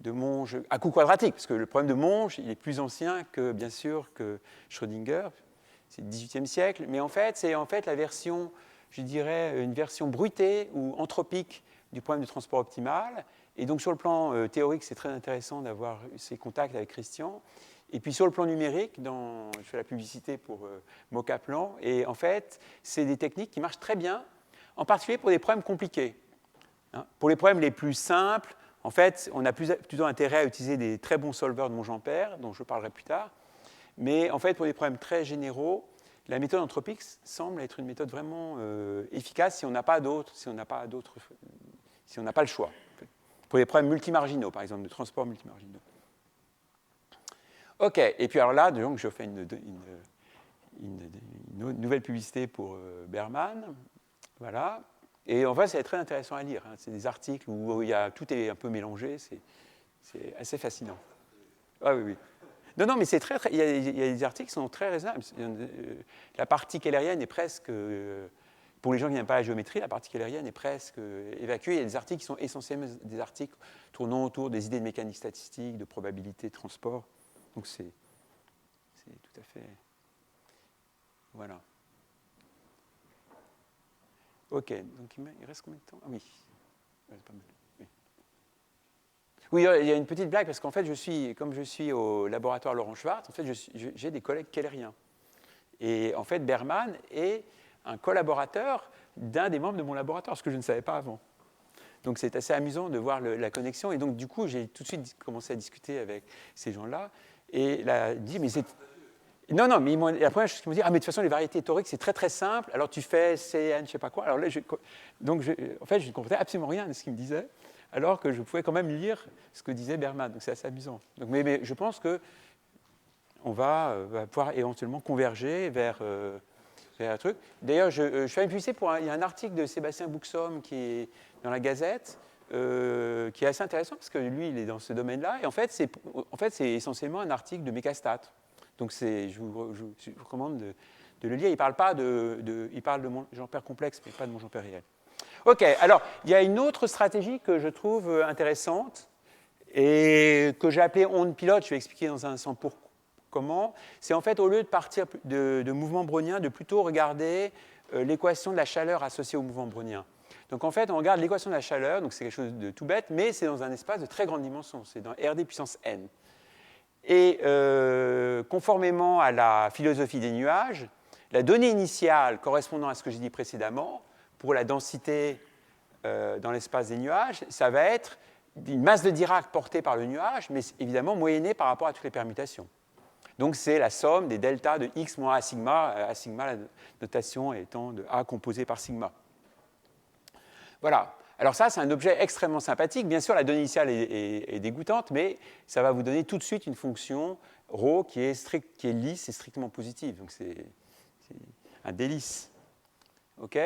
Speaker 1: de Monge à coût quadratique, parce que le problème de Monge, il est plus ancien que, bien sûr, que Schrödinger, c'est le XVIIIe siècle, mais en fait, c'est la version, je dirais, une version bruitée ou anthropique du problème de transport optimal. Et donc, sur le plan théorique, c'est très intéressant d'avoir ces contacts avec Christian. Et puis sur le plan numérique, je fais la publicité pour Mocaplan, et en fait, c'est des techniques qui marchent très bien, en particulier pour des problèmes compliqués. Hein. Pour les problèmes les plus simples, en fait, on a plutôt intérêt à utiliser des très bons solveurs de Monge-Ampère, dont je parlerai plus tard. Mais en fait, pour des problèmes très généraux, la méthode anthropique semble être une méthode vraiment efficace si on n'a pas d'autres, si on n'a pas le choix. Pour les problèmes multimarginaux, par exemple, de transport multimarginaux. OK, et puis alors là, donc, je fais une nouvelle publicité pour Berman. Voilà. Et en fait, c'est très intéressant à lire. Hein. C'est des articles où tout est un peu mélangé. C'est assez fascinant. Ah oui, oui. Non, mais c'est il y a des articles qui sont très raisonnables. La partie keylérienne est presque... pour les gens qui n'aiment pas la géométrie, la partie keylérienne est presque évacuée. Il y a des articles qui sont essentiellement des articles tournant autour des idées de mécanique statistique, de probabilité de transport. Donc c'est tout à fait... Voilà. OK, donc il reste combien de temps? Ah oui, c'est pas mal. Oui, il y a une petite blague, parce qu'en fait, comme je suis au laboratoire Laurent Schwartz, en fait, j'ai des collègues keylériens. Et en fait, Berman est un collaborateur d'un des membres de mon laboratoire, ce que je ne savais pas avant. Donc c'est assez amusant de voir la connexion. Et donc, du coup, j'ai tout de suite commencé à discuter avec ces gens-là. Et là, dit, mais c'est... Non, mais la première chose qu'ils m'ont dit, ah, mais de toute façon, les variétés toriques, c'est très, très simple. Alors, tu fais CN, je ne sais pas quoi. Alors là, en fait, je ne comprenais absolument rien de ce qu'ils me disaient, alors que je pouvais quand même lire ce que disait Berman. Donc, c'est assez amusant. Donc, mais je pense qu'on va pouvoir éventuellement converger vers un truc. D'ailleurs, je fais une publicité il y a un article de Sébastien Bouxhomme qui est dans la Gazette, qui est assez intéressant, parce que lui, il est dans ce domaine-là. Et en fait, c'est essentiellement un article de Mécastat. Donc, je vous recommande de le lire. Il parle de Monge-Ampère complexe, mais pas de Monge-Ampère réel. OK, alors, il y a une autre stratégie que je trouve intéressante et que j'ai appelée onde pilote. Je vais expliquer dans un instant comment. C'est en fait, au lieu de partir de mouvements browniens, de plutôt regarder l'équation de la chaleur associée au mouvement brownien. Donc, en fait, on regarde l'équation de la chaleur, donc c'est quelque chose de tout bête, mais c'est dans un espace de très grande dimension. C'est dans RD puissance n. Et conformément à la philosophie des nuages, la donnée initiale correspondant à ce que j'ai dit précédemment, pour la densité dans l'espace des nuages, ça va être une masse de Dirac portée par le nuage, mais évidemment moyennée par rapport à toutes les permutations. Donc c'est la somme des deltas de x moins a sigma, la notation étant de a composé par sigma. Voilà. Alors ça, c'est un objet extrêmement sympathique. Bien sûr, la donnée initiale est dégoûtante, mais ça va vous donner tout de suite une fonction ρ qui est lisse et strictement positive. Donc c'est un délice. OK ?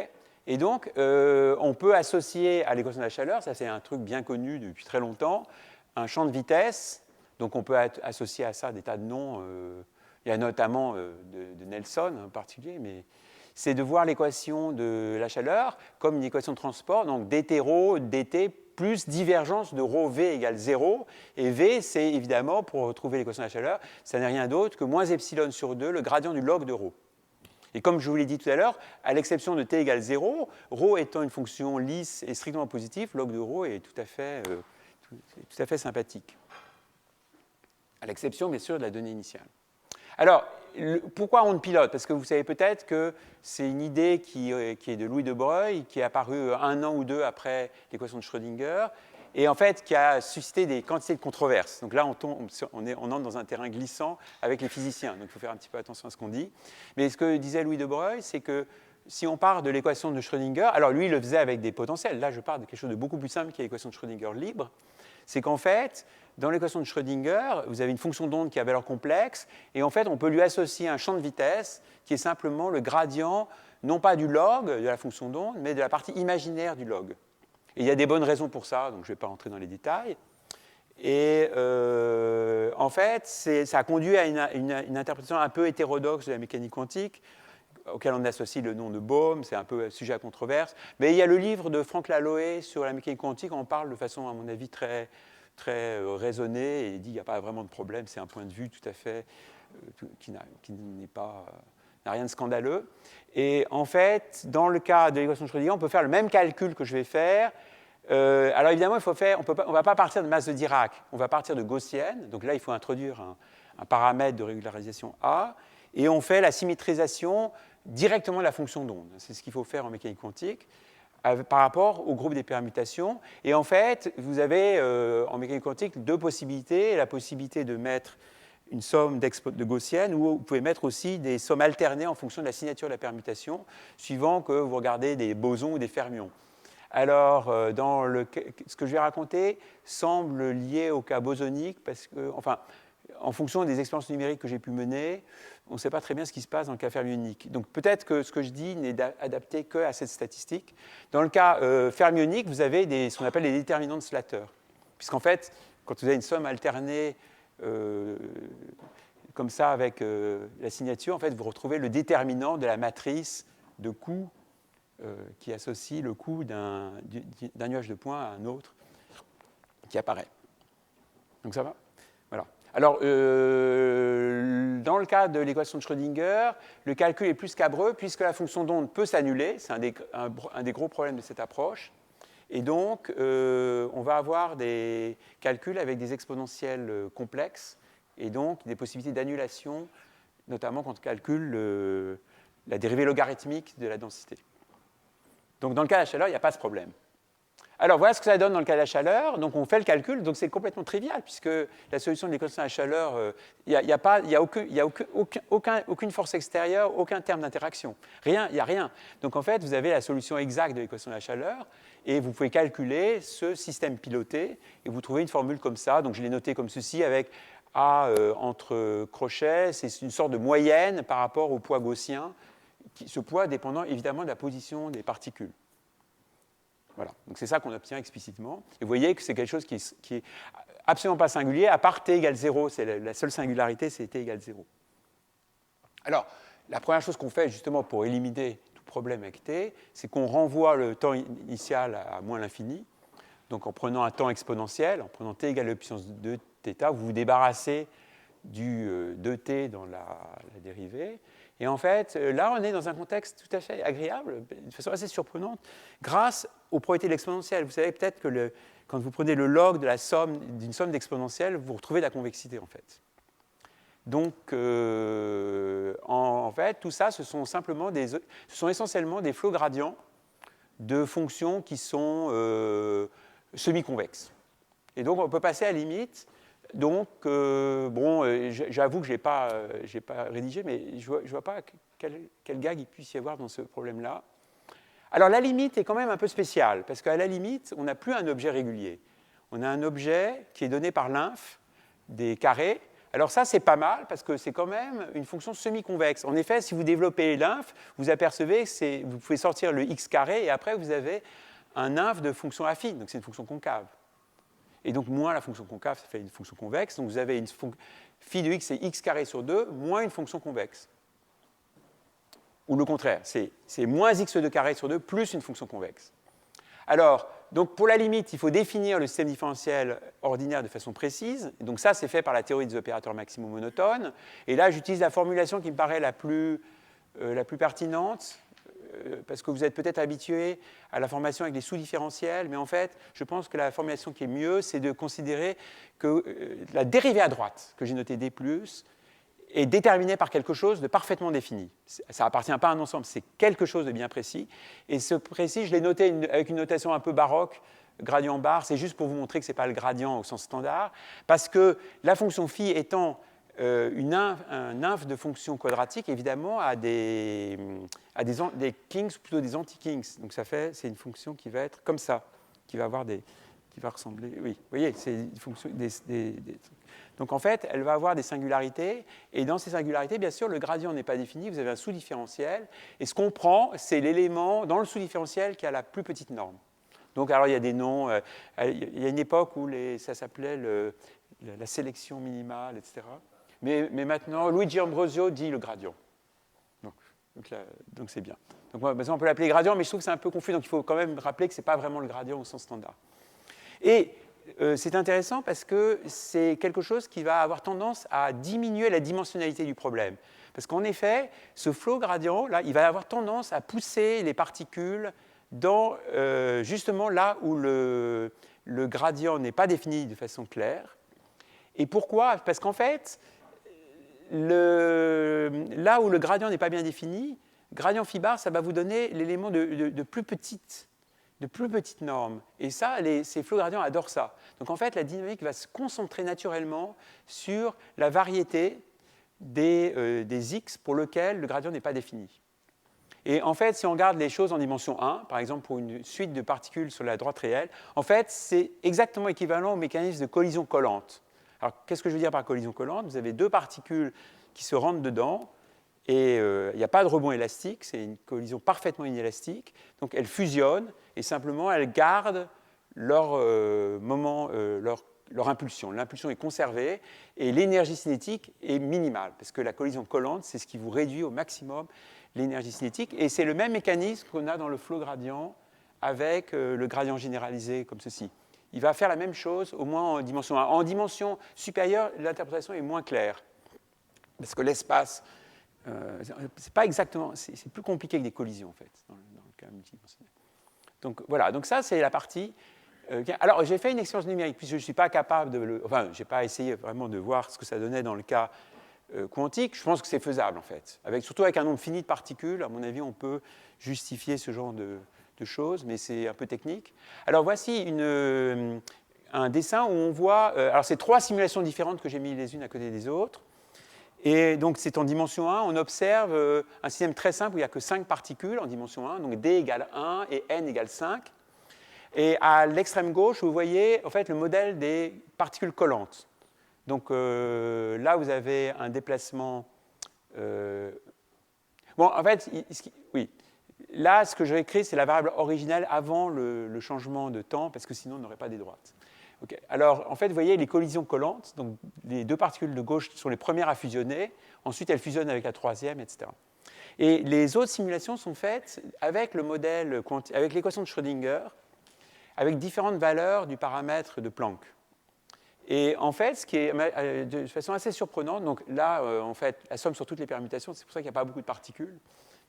Speaker 1: Et donc, on peut associer à l'équation de la chaleur, ça c'est un truc bien connu depuis très longtemps, un champ de vitesse. Donc on peut associer à ça des tas de noms. Il y a notamment de Nelson en particulier, mais c'est de voir l'équation de la chaleur comme une équation de transport, donc dt ρ, dt plus divergence de ρ v égale 0. Et v, c'est évidemment, pour retrouver l'équation de la chaleur, ça n'est rien d'autre que moins epsilon sur 2, le gradient du log de ρ. Et comme je vous l'ai dit tout à l'heure, à l'exception de t égale 0, ρ étant une fonction lisse et strictement positive, log de ρ est tout à fait sympathique. À l'exception, bien sûr, de la donnée initiale. Alors, pourquoi onde pilote? Parce que vous savez peut-être que c'est une idée qui est de Louis de Broglie, qui est apparue 1 an ou 2 après l'équation de Schrödinger, et en fait qui a suscité des quantités de controverses. Donc là, on entre dans un terrain glissant avec les physiciens, donc il faut faire un petit peu attention à ce qu'on dit. Mais ce que disait Louis de Broglie, c'est que si on part de l'équation de Schrödinger, alors lui, il le faisait avec des potentiels. Là, je pars de quelque chose de beaucoup plus simple qui est l'équation de Schrödinger libre. C'est qu'en fait, dans l'équation de Schrödinger, vous avez une fonction d'onde qui a valeur complexe, et en fait, on peut lui associer un champ de vitesse qui est simplement le gradient, non pas du log de la fonction d'onde, mais de la partie imaginaire du log. Et il y a des bonnes raisons pour ça, donc je ne vais pas rentrer dans les détails. Et en fait, ça a conduit à une interprétation un peu hétérodoxe de la mécanique quantique, auquel on associe le nom de Bohm, c'est un peu sujet à controverse. Mais il y a le livre de Frank Laloé sur la mécanique quantique, on en parle de façon, à mon avis, très raisonnée, et il dit qu'il n'y a pas vraiment de problème, c'est un point de vue tout à fait qui n'a rien de scandaleux. Et en fait, dans le cas de l'équation de Schrödinger, on peut faire le même calcul que je vais faire. Alors évidemment, on ne va pas partir de masse de Dirac, on va partir de gaussienne, donc là il faut introduire un paramètre de régularisation A, et on fait la symétrisation directement de la fonction d'onde. C'est ce qu'il faut faire en mécanique quantique par rapport au groupe des permutations. Et en fait, vous avez en mécanique quantique deux possibilités. La possibilité de mettre une somme de gaussienne, ou vous pouvez mettre aussi des sommes alternées en fonction de la signature de la permutation, suivant que vous regardez des bosons ou des fermions. Alors, ce que je vais raconter semble lié au cas bosonique, parce que, enfin, en fonction des expériences numériques que j'ai pu mener, on ne sait pas très bien ce qui se passe dans le cas fermionique. Donc peut-être que ce que je dis n'est adapté qu'à cette statistique. Dans le cas fermionique, vous avez ce qu'on appelle les déterminants de Slater. Puisqu'en fait, quand vous avez une somme alternée comme ça avec la signature, en fait, vous retrouvez le déterminant de la matrice de coût qui associe le coût d'un nuage de points à un autre qui apparaît. Donc ça va ? Voilà. Alors, dans le cas de l'équation de Schrödinger, le calcul est plus scabreux puisque la fonction d'onde peut s'annuler. C'est un des gros problèmes de cette approche. Et donc, on va avoir des calculs avec des exponentielles complexes et donc des possibilités d'annulation, notamment quand on calcule la dérivée logarithmique de la densité. Donc, dans le cas de la chaleur, il n'y a pas ce problème. Alors, voilà ce que ça donne dans le cas de la chaleur. Donc, on fait le calcul. Donc, c'est complètement trivial, puisque la solution de l'équation de la chaleur, il n'y a aucune force extérieure, aucun terme d'interaction. Rien, il n'y a rien. Donc, en fait, vous avez la solution exacte de l'équation de la chaleur, et vous pouvez calculer ce système piloté, et vous trouvez une formule comme ça. Donc, je l'ai noté comme ceci, avec A entre crochets. C'est une sorte de moyenne par rapport au poids gaussien, ce poids dépendant évidemment de la position des particules. Voilà, donc c'est ça qu'on obtient explicitement. Et vous voyez que c'est quelque chose qui est absolument pas singulier, à part t égale 0, c'est la seule singularité, c'est t égale 0. Alors, la première chose qu'on fait justement pour éliminer tout problème avec t, c'est qu'on renvoie le temps initial à moins l'infini. Donc en prenant un temps exponentiel, en prenant t égale la puissance de θ, vous vous débarrassez du 2t dans la dérivée. Et en fait, là, on est dans un contexte tout à fait agréable, de façon assez surprenante, grâce aux propriétés de l'exponentielle. Vous savez peut-être que quand vous prenez le log de d'une somme d'exponentielle, vous retrouvez la convexité, en fait. Donc, en fait, tout ça, ce sont essentiellement des flots gradients de fonctions qui sont semi-convexes. Et donc, on peut passer à la limite. Donc, j'avoue que je n'ai pas rédigé, mais je ne vois pas quel gag il puisse y avoir dans ce problème-là. Alors, la limite est quand même un peu spéciale, parce qu'à la limite, on n'a plus un objet régulier. On a un objet qui est donné par l'inf des carrés. Alors ça, c'est pas mal, parce que c'est quand même une fonction semi-convexe. En effet, si vous développez l'inf, vous apercevez que vous pouvez sortir le x carré, et après, vous avez un inf de fonction affine, donc c'est une fonction concave. Et donc, moins la fonction concave, ça fait une fonction convexe. Donc, vous avez une phi de x, c'est x carré sur 2, moins une fonction convexe. Ou le contraire, c'est moins x2 carré sur 2, plus une fonction convexe. Alors, donc pour la limite, il faut définir le système différentiel ordinaire de façon précise. Et donc, ça, c'est fait par la théorie des opérateurs maximaux monotones. Et là, j'utilise la formulation qui me paraît la plus pertinente, parce que vous êtes peut-être habitué à la formulation avec les sous-différentiels, mais en fait, je pense que la formulation qui est mieux, c'est de considérer que la dérivée à droite, que j'ai notée D+, est déterminée par quelque chose de parfaitement défini. Ça n'appartient pas à un ensemble, c'est quelque chose de bien précis. Et ce précis, je l'ai noté avec une notation un peu baroque, gradient bar, c'est juste pour vous montrer que ce n'est pas le gradient au sens standard, parce que la fonction phi étant un inf de fonction quadratique, évidemment, a des kings, plutôt des anti-kings. Donc c'est une fonction qui va être comme ça, qui va ressembler. Oui, vous voyez, c'est une fonction donc en fait, elle va avoir des singularités, et dans ces singularités, bien sûr, le gradient n'est pas défini, vous avez un sous-différentiel, et ce qu'on prend, c'est l'élément dans le sous-différentiel qui a la plus petite norme. Donc alors il y a des noms, il y a une époque où ça s'appelait la sélection minimale, etc. Mais maintenant, Luigi Ambrosio dit le gradient. Donc c'est bien. Donc on peut l'appeler gradient, mais je trouve que c'est un peu confus, donc il faut quand même rappeler que ce n'est pas vraiment le gradient au sens standard. Et c'est intéressant parce que c'est quelque chose qui va avoir tendance à diminuer la dimensionnalité du problème. Parce qu'en effet, ce flot gradient, là, il va avoir tendance à pousser les particules justement là où le gradient n'est pas défini de façon claire. Et pourquoi ? Parce qu'en fait, là où le gradient n'est pas bien défini, gradient phi bar, ça va vous donner l'élément de plus petites normes. Et ça, ces flots gradients adorent ça. Donc en fait, la dynamique va se concentrer naturellement sur la variété des x pour lesquels le gradient n'est pas défini. Et en fait, si on regarde les choses en dimension 1, par exemple pour une suite de particules sur la droite réelle, en fait, c'est exactement équivalent au mécanisme de collision collante. Alors, qu'est-ce que je veux dire par collision collante? Vous avez deux particules qui se rentrent dedans, et il n'y a pas de rebond élastique, c'est une collision parfaitement inélastique. Donc, elles fusionnent, et simplement, elles gardent leur impulsion. L'impulsion est conservée, et l'énergie cinétique est minimale, parce que la collision collante, c'est ce qui vous réduit au maximum l'énergie cinétique, et c'est le même mécanisme qu'on a dans le flot gradient avec le gradient généralisé comme ceci. Il va faire la même chose, au moins en dimension 1. En dimension supérieure, l'interprétation est moins claire, parce que l'espace, c'est pas exactement, c'est plus compliqué que des collisions en fait, dans le cas multidimensionnel. Donc voilà, donc ça c'est la partie. Alors j'ai fait une expérience numérique, puisque je ne suis pas capable de enfin, je n'ai pas essayé vraiment de voir ce que ça donnait dans le cas quantique. Je pense que c'est faisable en fait. Surtout avec un nombre fini de particules, à mon avis, on peut justifier ce genre de choses, mais c'est un peu technique. Alors voici un dessin où on voit, alors c'est trois simulations différentes que j'ai mis les unes à côté des autres, et donc c'est en dimension 1, on observe un système très simple où il n'y a que 5 particules en dimension 1, donc D égale 1 et N égale 5, et à l'extrême gauche, vous voyez en fait le modèle des particules collantes. Donc là, vous avez un déplacement... Bon, en fait, oui. Là, ce que j'ai écrit, c'est la variable originelle avant le changement de temps, parce que sinon, on n'aurait pas des droites. Okay. Alors, en fait, vous voyez les collisions collantes. Donc, les deux particules de gauche sont les premières à fusionner. Ensuite, elles fusionnent avec la troisième, etc. Et les autres simulations sont faites avec le modèle, avec l'équation de Schrödinger, avec différentes valeurs du paramètre de Planck. Et en fait, ce qui est de façon assez surprenante, donc là, en fait, la somme sur toutes les permutations, c'est pour ça qu'il n'y a pas beaucoup de particules,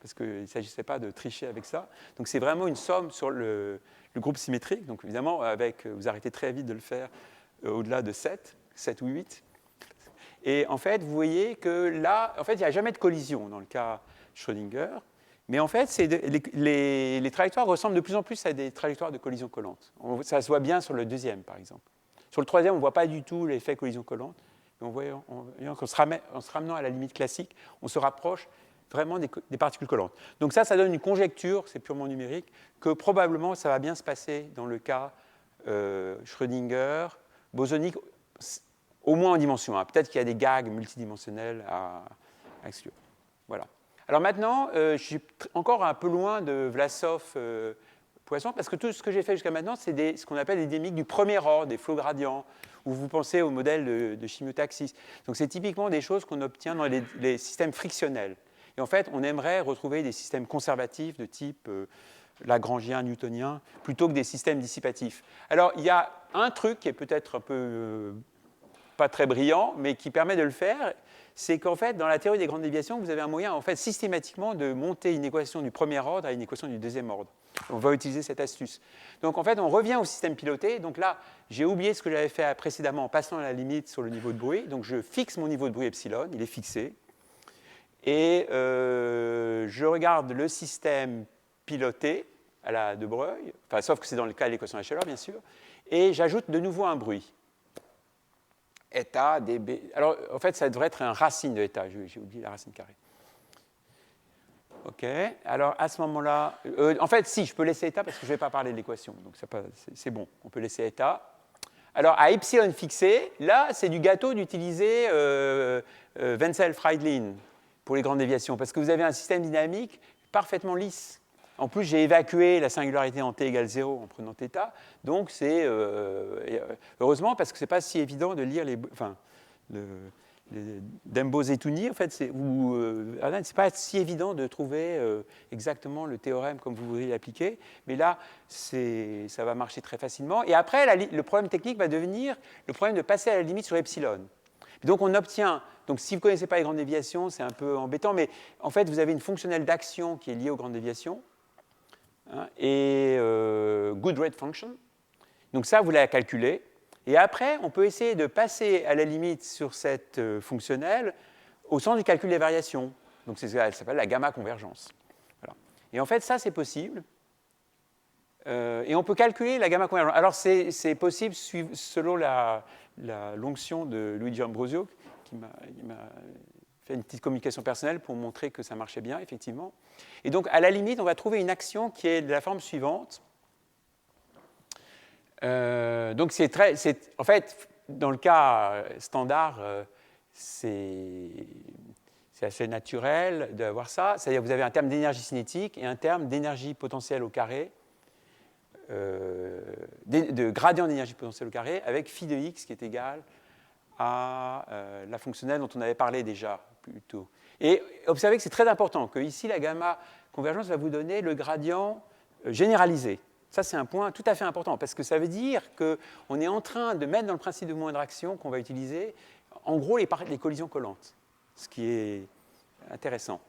Speaker 1: parce qu'il ne s'agissait pas de tricher avec ça. Donc c'est vraiment une somme sur le groupe symétrique. Donc évidemment, vous arrêtez très vite de le faire au-delà de 7 ou 8. Et en fait, vous voyez que là, en fait, il n'y a jamais de collision dans le cas Schrödinger. Mais en fait, les trajectoires ressemblent de plus en plus à des trajectoires de collision collante. Ça se voit bien sur le deuxième, par exemple. Sur le troisième, on ne voit pas du tout l'effet collision collante. En se ramenant à la limite classique, on se rapproche vraiment des particules collantes. Donc ça donne une conjecture, c'est purement numérique, que probablement ça va bien se passer dans le cas Schrödinger, bosonique, au moins en dimension 1. Peut-être qu'il y a des gags multidimensionnels à exclure. Voilà. Alors maintenant, je suis encore un peu loin de Vlasov-Poisson, parce que tout ce que j'ai fait jusqu'à maintenant, c'est ce qu'on appelle des dynamiques du premier ordre, des flots gradients, où vous pensez au modèle de chimiotaxis. Donc c'est typiquement des choses qu'on obtient dans les systèmes frictionnels. Et en fait, on aimerait retrouver des systèmes conservatifs de type lagrangien, newtonien, plutôt que des systèmes dissipatifs. Alors il y a un truc qui est peut-être un peu pas très brillant, mais qui permet de le faire, c'est qu'en fait, dans la théorie des grandes déviations, vous avez un moyen en fait, systématiquement de monter une équation du premier ordre à une équation du deuxième ordre. On va utiliser cette astuce. Donc en fait, on revient au système piloté. Donc là, j'ai oublié ce que j'avais fait précédemment en passant à la limite sur le niveau de bruit. Donc je fixe mon niveau de bruit epsilon, il est fixé. Et je regarde le système piloté à la de Broglie, enfin, sauf que c'est dans le cas de l'équation de la chaleur, bien sûr, et j'ajoute de nouveau un bruit. Eta, dB. Alors, en fait, ça devrait être un racine de eta. J'ai oublié la racine carrée. OK. Alors, à ce moment-là... en fait, si, je peux laisser eta parce que je ne vais pas parler de l'équation. Donc, c'est bon. On peut laisser eta. Alors, à epsilon fixé, là, c'est du gâteau d'utiliser Wenzel-Freidlin pour les grandes déviations, parce que vous avez un système dynamique parfaitement lisse. En plus, j'ai évacué la singularité en t égale 0 en prenant θ. Donc, c'est heureusement, parce que ce n'est pas si évident de lire les Dembo-Zetouni. En fait, c'est pas si évident de trouver exactement le théorème comme vous voudriez l'appliquer. Mais là, ça va marcher très facilement. Et après, le problème technique va devenir le problème de passer à la limite sur epsilon. Donc, on obtient... Donc, si vous ne connaissez pas les grandes déviations, c'est un peu embêtant. Mais en fait, vous avez une fonctionnelle d'action qui est liée aux grandes déviations. Et good rate function. Donc ça, vous l'avez calculé. Et après, on peut essayer de passer à la limite sur cette fonctionnelle au sens du calcul des variations. Donc ça s'appelle la gamma convergence. Voilà. Et en fait, ça, c'est possible. Et on peut calculer la gamma convergence. Alors, c'est possible selon l'onction de Luigi Ambrosio, qui m'a fait une petite communication personnelle pour montrer que ça marchait bien, effectivement. Et donc, à la limite, on va trouver une action qui est de la forme suivante. Donc, en fait, dans le cas standard, c'est assez naturel d'avoir ça. C'est-à-dire que vous avez un terme d'énergie cinétique et un terme d'énergie potentielle au carré, de gradient d'énergie potentielle au carré, avec phi de x qui est égal à la fonctionnelle dont on avait parlé déjà plus tôt. Et observez que c'est très important, que ici, la gamma convergence va vous donner le gradient généralisé. Ça, c'est un point tout à fait important, parce que ça veut dire qu'on est en train de mettre dans le principe de mouvement d'interaction qu'on va utiliser, en gros, les collisions collantes, ce qui est intéressant.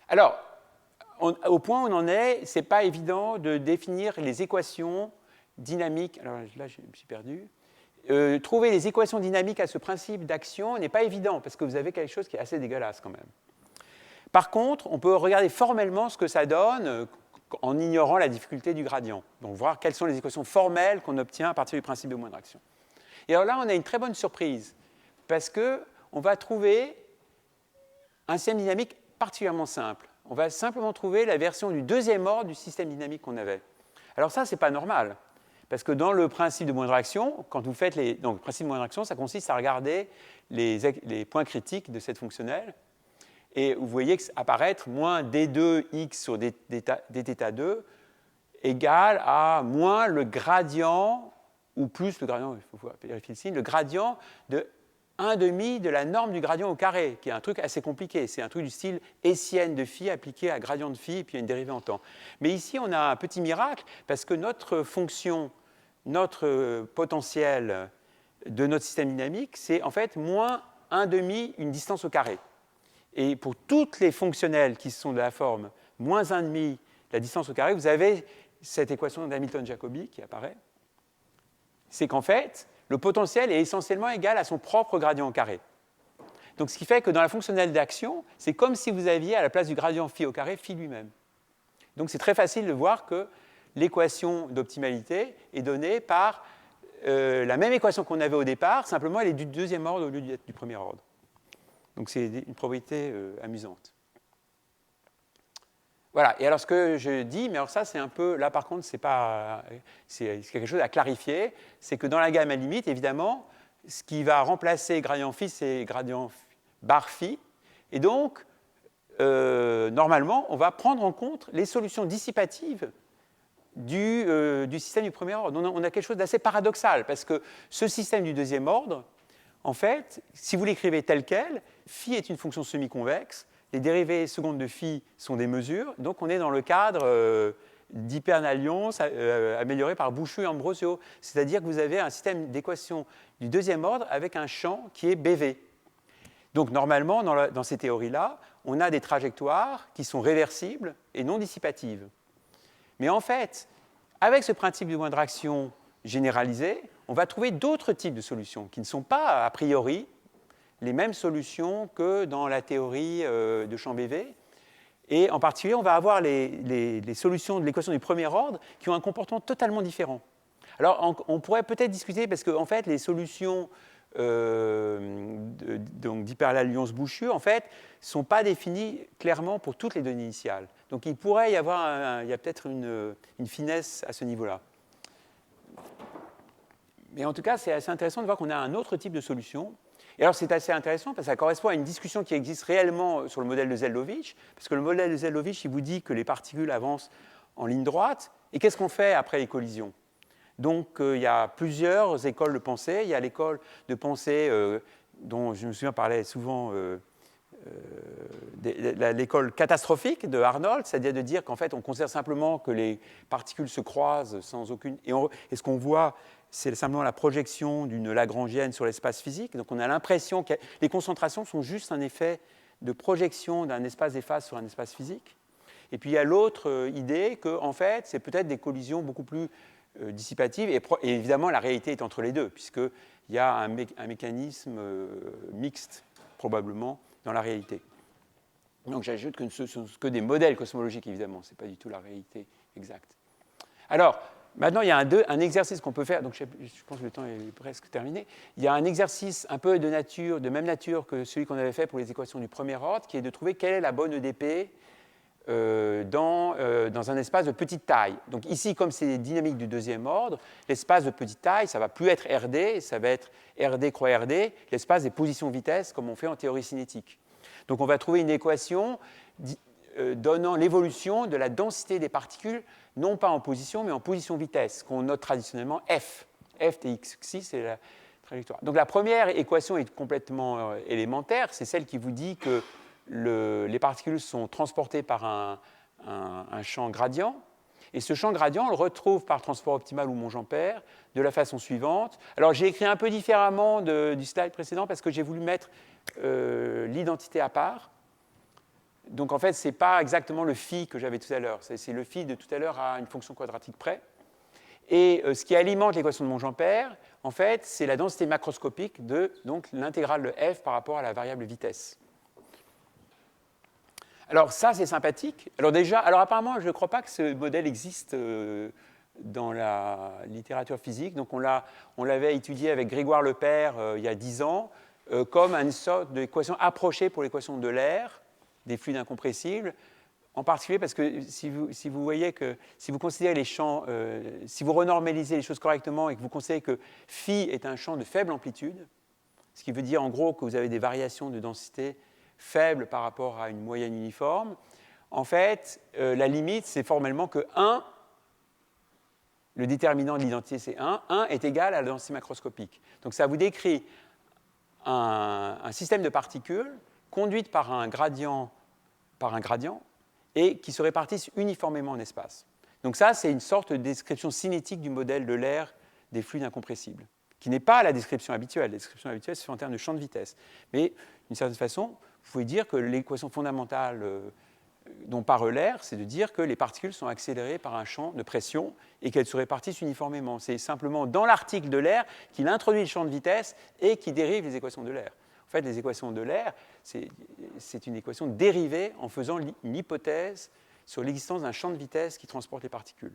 Speaker 1: Alors, au point où on en est, ce n'est pas évident de définir les équations dynamiques. Alors là, je me suis perdu. Trouver les équations dynamiques à ce principe d'action n'est pas évident, parce que vous avez quelque chose qui est assez dégueulasse quand même. Par contre, on peut regarder formellement ce que ça donne en ignorant la difficulté du gradient. Donc voir quelles sont les équations formelles qu'on obtient à partir du principe de mouvement d'interaction. Et alors là, on a une très bonne surprise, parce qu'on va trouver un système dynamique particulièrement simple. On va simplement trouver la version du deuxième ordre du système dynamique qu'on avait. Alors ça, ce n'est pas normal, parce que dans le principe de mouvement d'interaction, quand vous faites donc, le principe de mouvement d'interaction, ça consiste à regarder les points critiques de cette fonctionnelle, et vous voyez apparaître moins d2x sur dθ2 égale à moins le gradient, ou plus le gradient, il faut vérifier le signe, le gradient de 1,5 de la norme du gradient au carré, qui est un truc assez compliqué. C'est un truc du style Hessienne de phi appliqué à gradient de phi, et puis il y a une dérivée en temps. Mais ici, on a un petit miracle, parce que notre fonction, notre potentiel de notre système dynamique, c'est en fait moins 1,5 une distance au carré. Et pour toutes les fonctionnelles qui sont de la forme moins 1,5 la distance au carré, vous avez cette équation d'Hamilton-Jacobi qui apparaît. C'est qu'en fait, le potentiel est essentiellement égal à son propre gradient au carré. Donc, ce qui fait que dans la fonctionnelle d'action, c'est comme si vous aviez à la place du gradient phi au carré, phi lui-même. Donc, c'est très facile de voir que l'équation d'optimalité est donnée par la même équation qu'on avait au départ, simplement elle est du deuxième ordre au lieu du premier ordre. Donc, c'est une propriété amusante. Voilà, et alors ce que je dis, mais alors ça c'est un peu, là par contre c'est quelque chose à clarifier, c'est que dans la gamme à limite, évidemment, ce qui va remplacer gradient phi, c'est gradient bar phi, et donc normalement on va prendre en compte les solutions dissipatives du système du premier ordre. On a quelque chose d'assez paradoxal, parce que ce système du deuxième ordre, en fait, si vous l'écrivez tel quel, phi est une fonction semi-convexe, les dérivées secondes de phi sont des mesures, donc on est dans le cadre d'hypernalliance amélioré par Bouchu et Ambrosio. C'est-à-dire que vous avez un système d'équations du deuxième ordre avec un champ qui est BV. Donc normalement, dans ces théories-là, on a des trajectoires qui sont réversibles et non dissipatives. Mais en fait, avec ce principe de mouvement d'interaction généralisé, on va trouver d'autres types de solutions qui ne sont pas a priori les mêmes solutions que dans la théorie de champ BV. Et en particulier, on va avoir les solutions de l'équation du premier ordre qui ont un comportement totalement différent. Alors, on pourrait peut-être discuter, parce qu'en fait, les solutions d'hyperalliance Bouchu, en fait, ne sont pas définies clairement pour toutes les données initiales. Donc, il pourrait y avoir il y a peut-être une finesse à ce niveau-là. Mais en tout cas, c'est assez intéressant de voir qu'on a un autre type de solution. Et alors, c'est assez intéressant parce que ça correspond à une discussion qui existe réellement sur le modèle de Zeldovich, parce que le modèle de Zeldovich, il vous dit que les particules avancent en ligne droite, et qu'est-ce qu'on fait après les collisions? Donc, il y a plusieurs écoles de pensée. Il y a l'école de pensée dont je me souviens parlait souvent, l'école catastrophique de Arnold, c'est-à-dire de dire qu'en fait, on considère simplement que les particules se croisent sans aucune... Et ce qu'on voit, c'est simplement la projection d'une lagrangienne sur l'espace physique. Donc on a l'impression que les concentrations sont juste un effet de projection d'un espace des phases sur un espace physique. Et puis il y a l'autre idée que, en fait, c'est peut-être des collisions beaucoup plus dissipative, et évidemment la réalité est entre les deux, puisqu'il y a un mécanisme mixte, probablement, dans la réalité. Donc j'ajoute que ce ne sont que des modèles cosmologiques, évidemment, ce n'est pas du tout la réalité exacte. Alors, maintenant, il y a un exercice qu'on peut faire, donc je pense que le temps est presque terminé. Il y a un exercice un peu de même nature que celui qu'on avait fait pour les équations du premier ordre, qui est de trouver quelle est la bonne EDP dans un espace de petite taille. Donc ici, comme c'est des dynamiques du deuxième ordre, l'espace de petite taille, ça ne va plus être RD, ça va être RD croix RD, l'espace des positions-vitesses, comme on fait en théorie cinétique. Donc on va trouver une équation donnant l'évolution de la densité des particules, non pas en position, mais en position-vitesse, qu'on note traditionnellement F. F Tx, c'est la trajectoire. Donc la première équation est complètement élémentaire, c'est celle qui vous dit que les particules sont transportées par un champ gradient, et ce champ gradient, on le retrouve par transport optimal ou Monge-Ampère de la façon suivante. Alors j'ai écrit un peu différemment du slide précédent parce que j'ai voulu mettre l'identité à part. Donc en fait, ce n'est pas exactement le phi que j'avais tout à l'heure, c'est le phi de tout à l'heure à une fonction quadratique près. Et ce qui alimente l'équation de Monge-Ampère, en fait, c'est la densité macroscopique de l'intégrale de f par rapport à la variable vitesse. Alors ça, c'est sympathique. Alors apparemment, je ne crois pas que ce modèle existe dans la littérature physique. Donc on l'avait étudié avec Grégoire Lepère il y a 10 ans comme une sorte d'équation approchée pour l'équation de l'air, des fluides incompressibles, en particulier parce que si vous voyez que si vous considérez les champs, si vous renormalisez les choses correctement et que vous considérez que phi est un champ de faible amplitude, ce qui veut dire en gros que vous avez des variations de densité faibles par rapport à une moyenne uniforme, en fait, la limite, c'est formellement que 1, le déterminant de l'identité, c'est 1 est égal à la densité macroscopique. Donc ça vous décrit un système de particules conduites par un gradient et qui se répartissent uniformément en espace. Donc ça, c'est une sorte de description cinétique du modèle de l'air des fluides incompressibles, qui n'est pas la description habituelle. La description habituelle se fait en termes de champ de vitesse. Mais d'une certaine façon, vous pouvez dire que l'équation fondamentale dont parle l'air, c'est de dire que les particules sont accélérées par un champ de pression et qu'elles se répartissent uniformément. C'est simplement dans l'article de l'air qu'il introduit le champ de vitesse et qui dérive les équations de l'air. En fait, les équations de l'air, c'est une équation dérivée en faisant une hypothèse sur l'existence d'un champ de vitesse qui transporte les particules.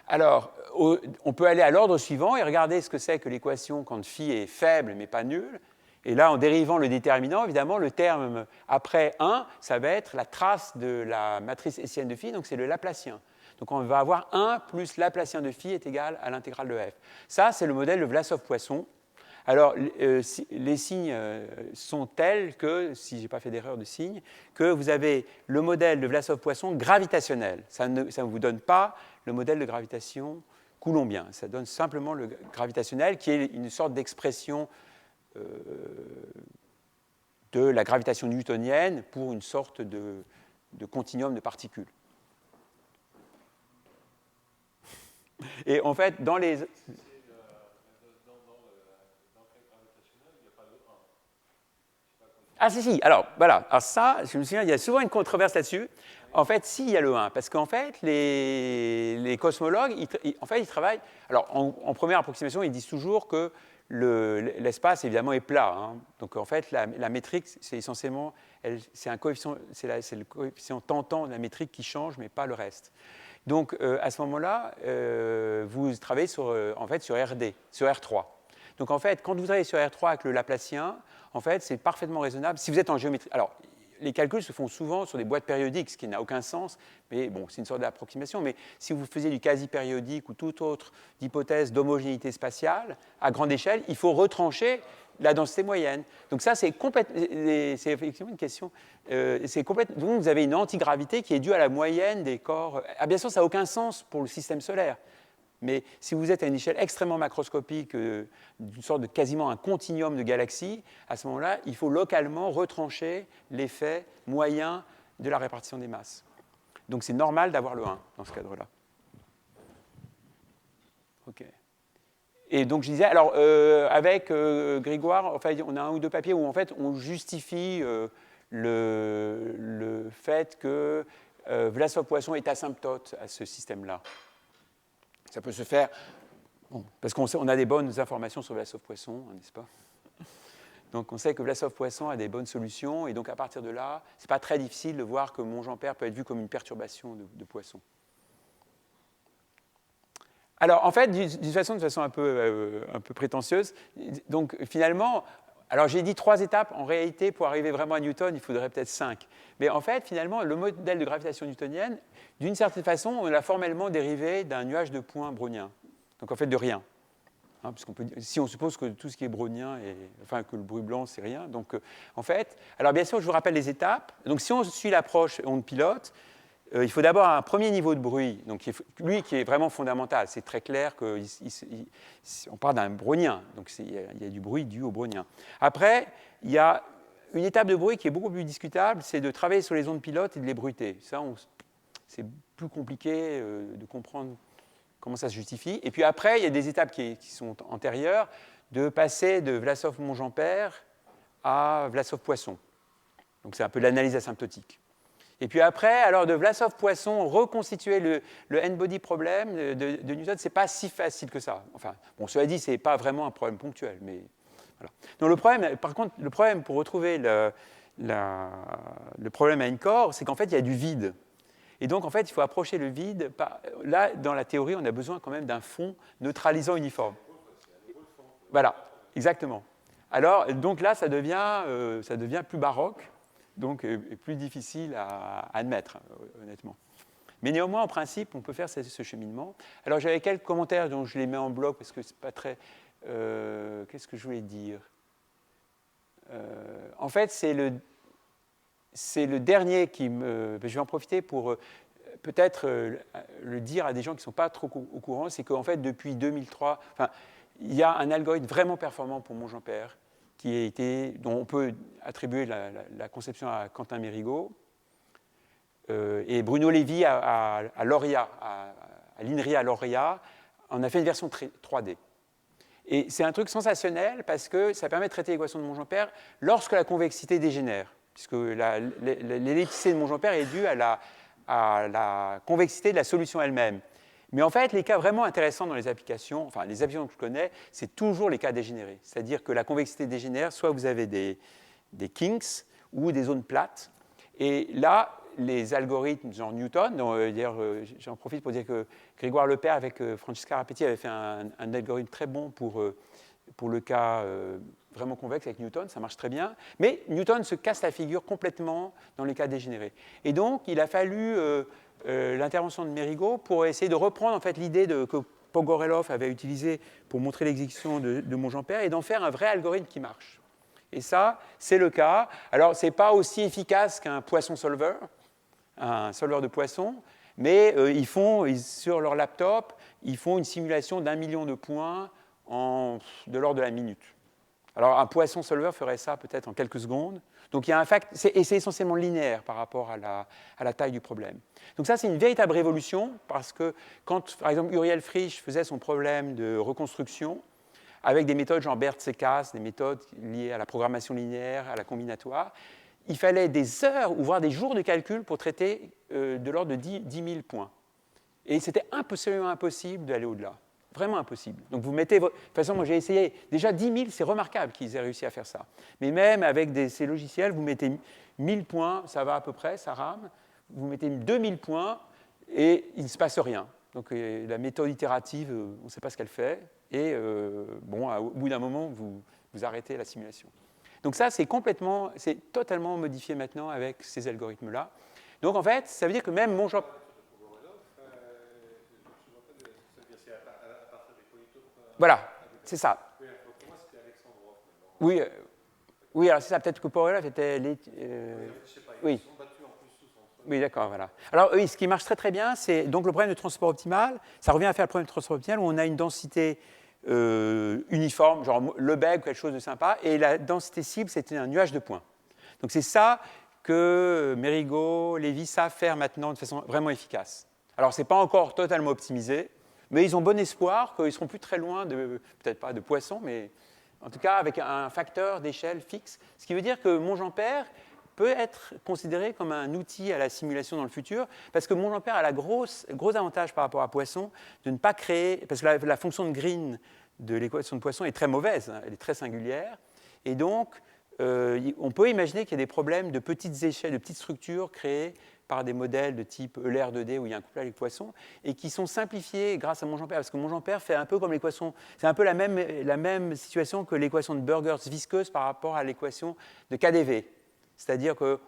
Speaker 1: Alors, on peut aller à l'ordre suivant et regarder ce que c'est que l'équation quand phi est faible mais pas nulle. Et là, en dérivant le déterminant, évidemment, le terme après 1, ça va être la trace de la matrice hessienne de phi, donc c'est le Laplacien. Donc on va avoir 1 plus Laplacien de phi est égal à l'intégrale de f. Ça, c'est le modèle de Vlasov-Poisson. Alors, les signes sont tels que, si je n'ai pas fait d'erreur de signe, que vous avez le modèle de Vlasov-Poisson gravitationnel. Ça ne vous donne pas le modèle de gravitation coulombien. Ça donne simplement le gravitationnel, qui est une sorte d'expression de la gravitation newtonienne pour une sorte de continuum de particules. Et en fait, dans les... Ah si, alors voilà, alors ça, je me souviens, il y a souvent une controverse là-dessus. En fait, si, il y a le 1, parce qu'en fait, les cosmologues, ils travaillent... Alors, en première approximation, ils disent toujours que l'espace, évidemment, est plat. Hein. Donc, en fait, la métrique, c'est essentiellement... c'est le coefficient tentant de la métrique qui change, mais pas le reste. Donc, à ce moment-là, vous travaillez sur RD, sur R3. Donc, en fait, quand vous travaillez sur R3 avec le Laplacien, en fait, c'est parfaitement raisonnable. Si vous êtes en géométrie... Alors, les calculs se font souvent sur des boîtes périodiques, ce qui n'a aucun sens, mais bon, c'est une sorte d'approximation. Mais si vous faisiez du quasi-périodique ou toute autre hypothèse d'homogénéité spatiale, à grande échelle, il faut retrancher la densité moyenne. Donc ça, c'est effectivement une question. Donc vous avez une antigravité qui est due à la moyenne des corps. Ah, bien sûr, ça n'a aucun sens pour le système solaire. Mais si vous êtes à une échelle extrêmement macroscopique, d'une sorte de quasiment un continuum de galaxies, à ce moment-là, il faut localement retrancher l'effet moyen de la répartition des masses. Donc c'est normal d'avoir le 1 dans ce cadre-là. OK. Et donc je disais, alors avec Grégoire, enfin, on a un ou deux papiers où en fait on justifie le fait que Vlasov-Poisson est asymptote à ce système-là. ça peut se faire, bon, parce qu'on a des bonnes informations sur Vlasov-Poisson, hein, n'est-ce pas? Donc on sait que Vlasov-Poisson a des bonnes solutions, et donc à partir de là, ce n'est pas très difficile de voir que Monge-Ampère peut être vu comme une perturbation de Poisson. Alors en fait, d'une façon un peu prétentieuse, donc finalement, alors j'ai dit 3 étapes, en réalité pour arriver vraiment à Newton, il faudrait peut-être 5. Mais en fait, finalement, le modèle de gravitation newtonienne, d'une certaine façon, on l'a formellement dérivé d'un nuage de points brownien, donc en fait de rien. Hein, si on suppose que tout ce qui est brownien, enfin que le bruit blanc, c'est rien. Donc, en fait, alors bien sûr, je vous rappelle les étapes. Donc, si on suit l'approche onde pilote, il faut d'abord un premier niveau de bruit, donc lui qui est vraiment fondamental. C'est très clair qu'on parle d'un brownien, donc il y a du bruit dû au brownien. Après, il y a une étape de bruit qui est beaucoup plus discutable, c'est de travailler sur les ondes pilotes et de les bruiter. Ça, c'est plus compliqué de comprendre comment ça se justifie. Et puis après, il y a des étapes qui sont antérieures, de passer de Vlasov-Monge-Ampère à Vlasov-Poisson. Donc c'est un peu l'analyse asymptotique. Et puis après, alors de Vlasov-Poisson, reconstituer le n-body problème de Newton, ce n'est pas si facile que ça. Enfin, bon, cela dit, ce n'est pas vraiment un problème ponctuel. Mais voilà. Donc le problème, par contre, le problème pour retrouver le problème à n-corps, c'est qu'en fait, il y a du vide. Et donc, en fait, il faut approcher le vide. Là, dans la théorie, on a besoin quand même d'un fond neutralisant uniforme. Voilà, exactement. Alors, donc là, ça devient plus baroque, donc plus difficile à admettre, honnêtement. Mais néanmoins, en principe, on peut faire ce cheminement. Alors, j'avais quelques commentaires, dont je les mets en bloc, parce que c'est pas très... qu'est-ce que je voulais dire? En fait, c'est le dernier qui me... Je vais en profiter pour peut-être le dire à des gens qui ne sont pas trop au courant, c'est qu'en fait, depuis 2003, il y a un algorithme vraiment performant pour Monge-Ampère dont on peut attribuer la conception à Quentin Mérigot. Et Bruno Lévy à Loria, à l'INRIA Loria, en a fait une version 3D. Et c'est un truc sensationnel parce que ça permet de traiter l'équation de Monge-Ampère lorsque la convexité dégénère, puisque l'ellipticité de Monge-Ampère est due à la convexité de la solution elle-même. Mais en fait, les cas vraiment intéressants dans les applications, enfin les applications que je connais, c'est toujours les cas dégénérés. C'est-à-dire que la convexité dégénère, soit vous avez des kinks ou des zones plates. Et là, les algorithmes genre Newton, d'ailleurs j'en profite pour dire que Grégoire Lepère avec Francesca Rapetti avait fait un algorithme très bon pour le cas vraiment convexe avec Newton, ça marche très bien. Mais Newton se casse la figure complètement dans les cas dégénérés. Et donc, il a fallu l'intervention de Mérigot pour essayer de reprendre en fait, l'idée que Pogorelov avait utilisée pour montrer l'exécution de Monge-Ampère et d'en faire un vrai algorithme qui marche. Et ça, c'est le cas. Alors, ce n'est pas aussi efficace qu'un Poisson-solver, un solver de Poisson, mais sur leur laptop, ils font une simulation d'1 million de points de l'ordre de la minute. Alors, un Poisson-solver ferait ça peut-être en quelques secondes. Donc, il y a et c'est essentiellement linéaire par rapport à la taille du problème. Donc, ça, c'est une véritable révolution, parce que quand, par exemple, Uriel Frisch faisait son problème de reconstruction, avec des méthodes genre BERT-CECAS, des méthodes liées à la programmation linéaire, à la combinatoire, il fallait des heures ou voire des jours de calcul pour traiter de l'ordre de 10 000 points. Et c'était absolument impossible d'aller au-delà. Vraiment impossible. Donc vous mettez... De toute façon, moi j'ai essayé. Déjà 10 000, c'est remarquable qu'ils aient réussi à faire ça. Mais même avec ces logiciels, vous mettez 1000 points, ça va à peu près, ça rame. Vous mettez 2000 points et il ne se passe rien. Donc la méthode itérative, on ne sait pas ce qu'elle fait. Et au bout d'un moment, vous arrêtez la simulation. Donc ça, c'est totalement modifié maintenant avec ces algorithmes-là. Donc en fait, ça veut dire que même mon genre... Voilà, c'est ça. Oui, alors c'est ça, peut-être que Pogorelov était... Oui. Oui, d'accord, voilà. Alors oui, ce qui marche très très bien, c'est donc le problème de transport optimal. Ça revient à faire le problème de transport optimal où on a une densité uniforme, genre Lebesgue ou quelque chose de sympa, et la densité cible, c'était un nuage de points. Donc c'est ça que Mérigot, Lévy savent faire maintenant de façon vraiment efficace. Alors ce n'est pas encore totalement optimisé, mais ils ont bon espoir qu'ils ne seront plus très loin peut-être pas de Poisson, mais en tout cas avec un facteur d'échelle fixe. Ce qui veut dire que Monge-Ampère peut être considéré comme un outil à la simulation dans le futur, parce que Monge-Ampère a le gros avantage par rapport à Poisson de ne pas créer, parce que la fonction de Green de l'équation de Poisson est très mauvaise, elle est très singulière, et donc on peut imaginer qu'il y a des problèmes de petites échelles, de petites structures créées par des modèles de type Euler 2D où il y a un couplage avec Poisson, et qui sont simplifiés grâce à Monge-Ampère, parce que Monge-Ampère fait un peu comme l'équation, c'est un peu la même situation que l'équation de Burgers visqueuse par rapport à l'équation de KdV. C'est-à-dire que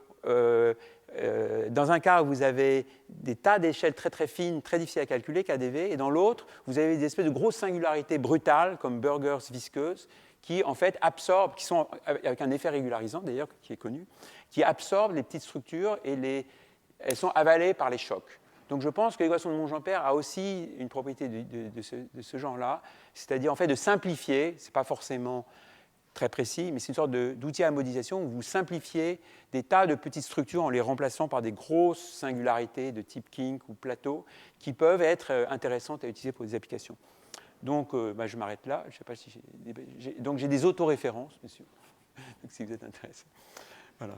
Speaker 1: dans un cas, vous avez des tas d'échelles très très fines, très difficiles à calculer, KdV, et dans l'autre, vous avez des espèces de grosses singularités brutales, comme Burgers visqueuse, qui en fait absorbent, qui sont avec un effet régularisant d'ailleurs, qui est connu, qui absorbent les petites structures et elles sont avalées par les chocs. Donc je pense que l'équation de Monge-Ampère a aussi une propriété de ce genre-là, c'est-à-dire en fait de simplifier, ce n'est pas forcément très précis, mais c'est une sorte d'outil à modélisation où vous simplifiez des tas de petites structures en les remplaçant par des grosses singularités de type kink ou plateau qui peuvent être intéressantes à utiliser pour des applications. Donc je m'arrête là. Je sais pas si donc j'ai des autoréférences, bien sûr, donc si vous êtes intéressé. Voilà.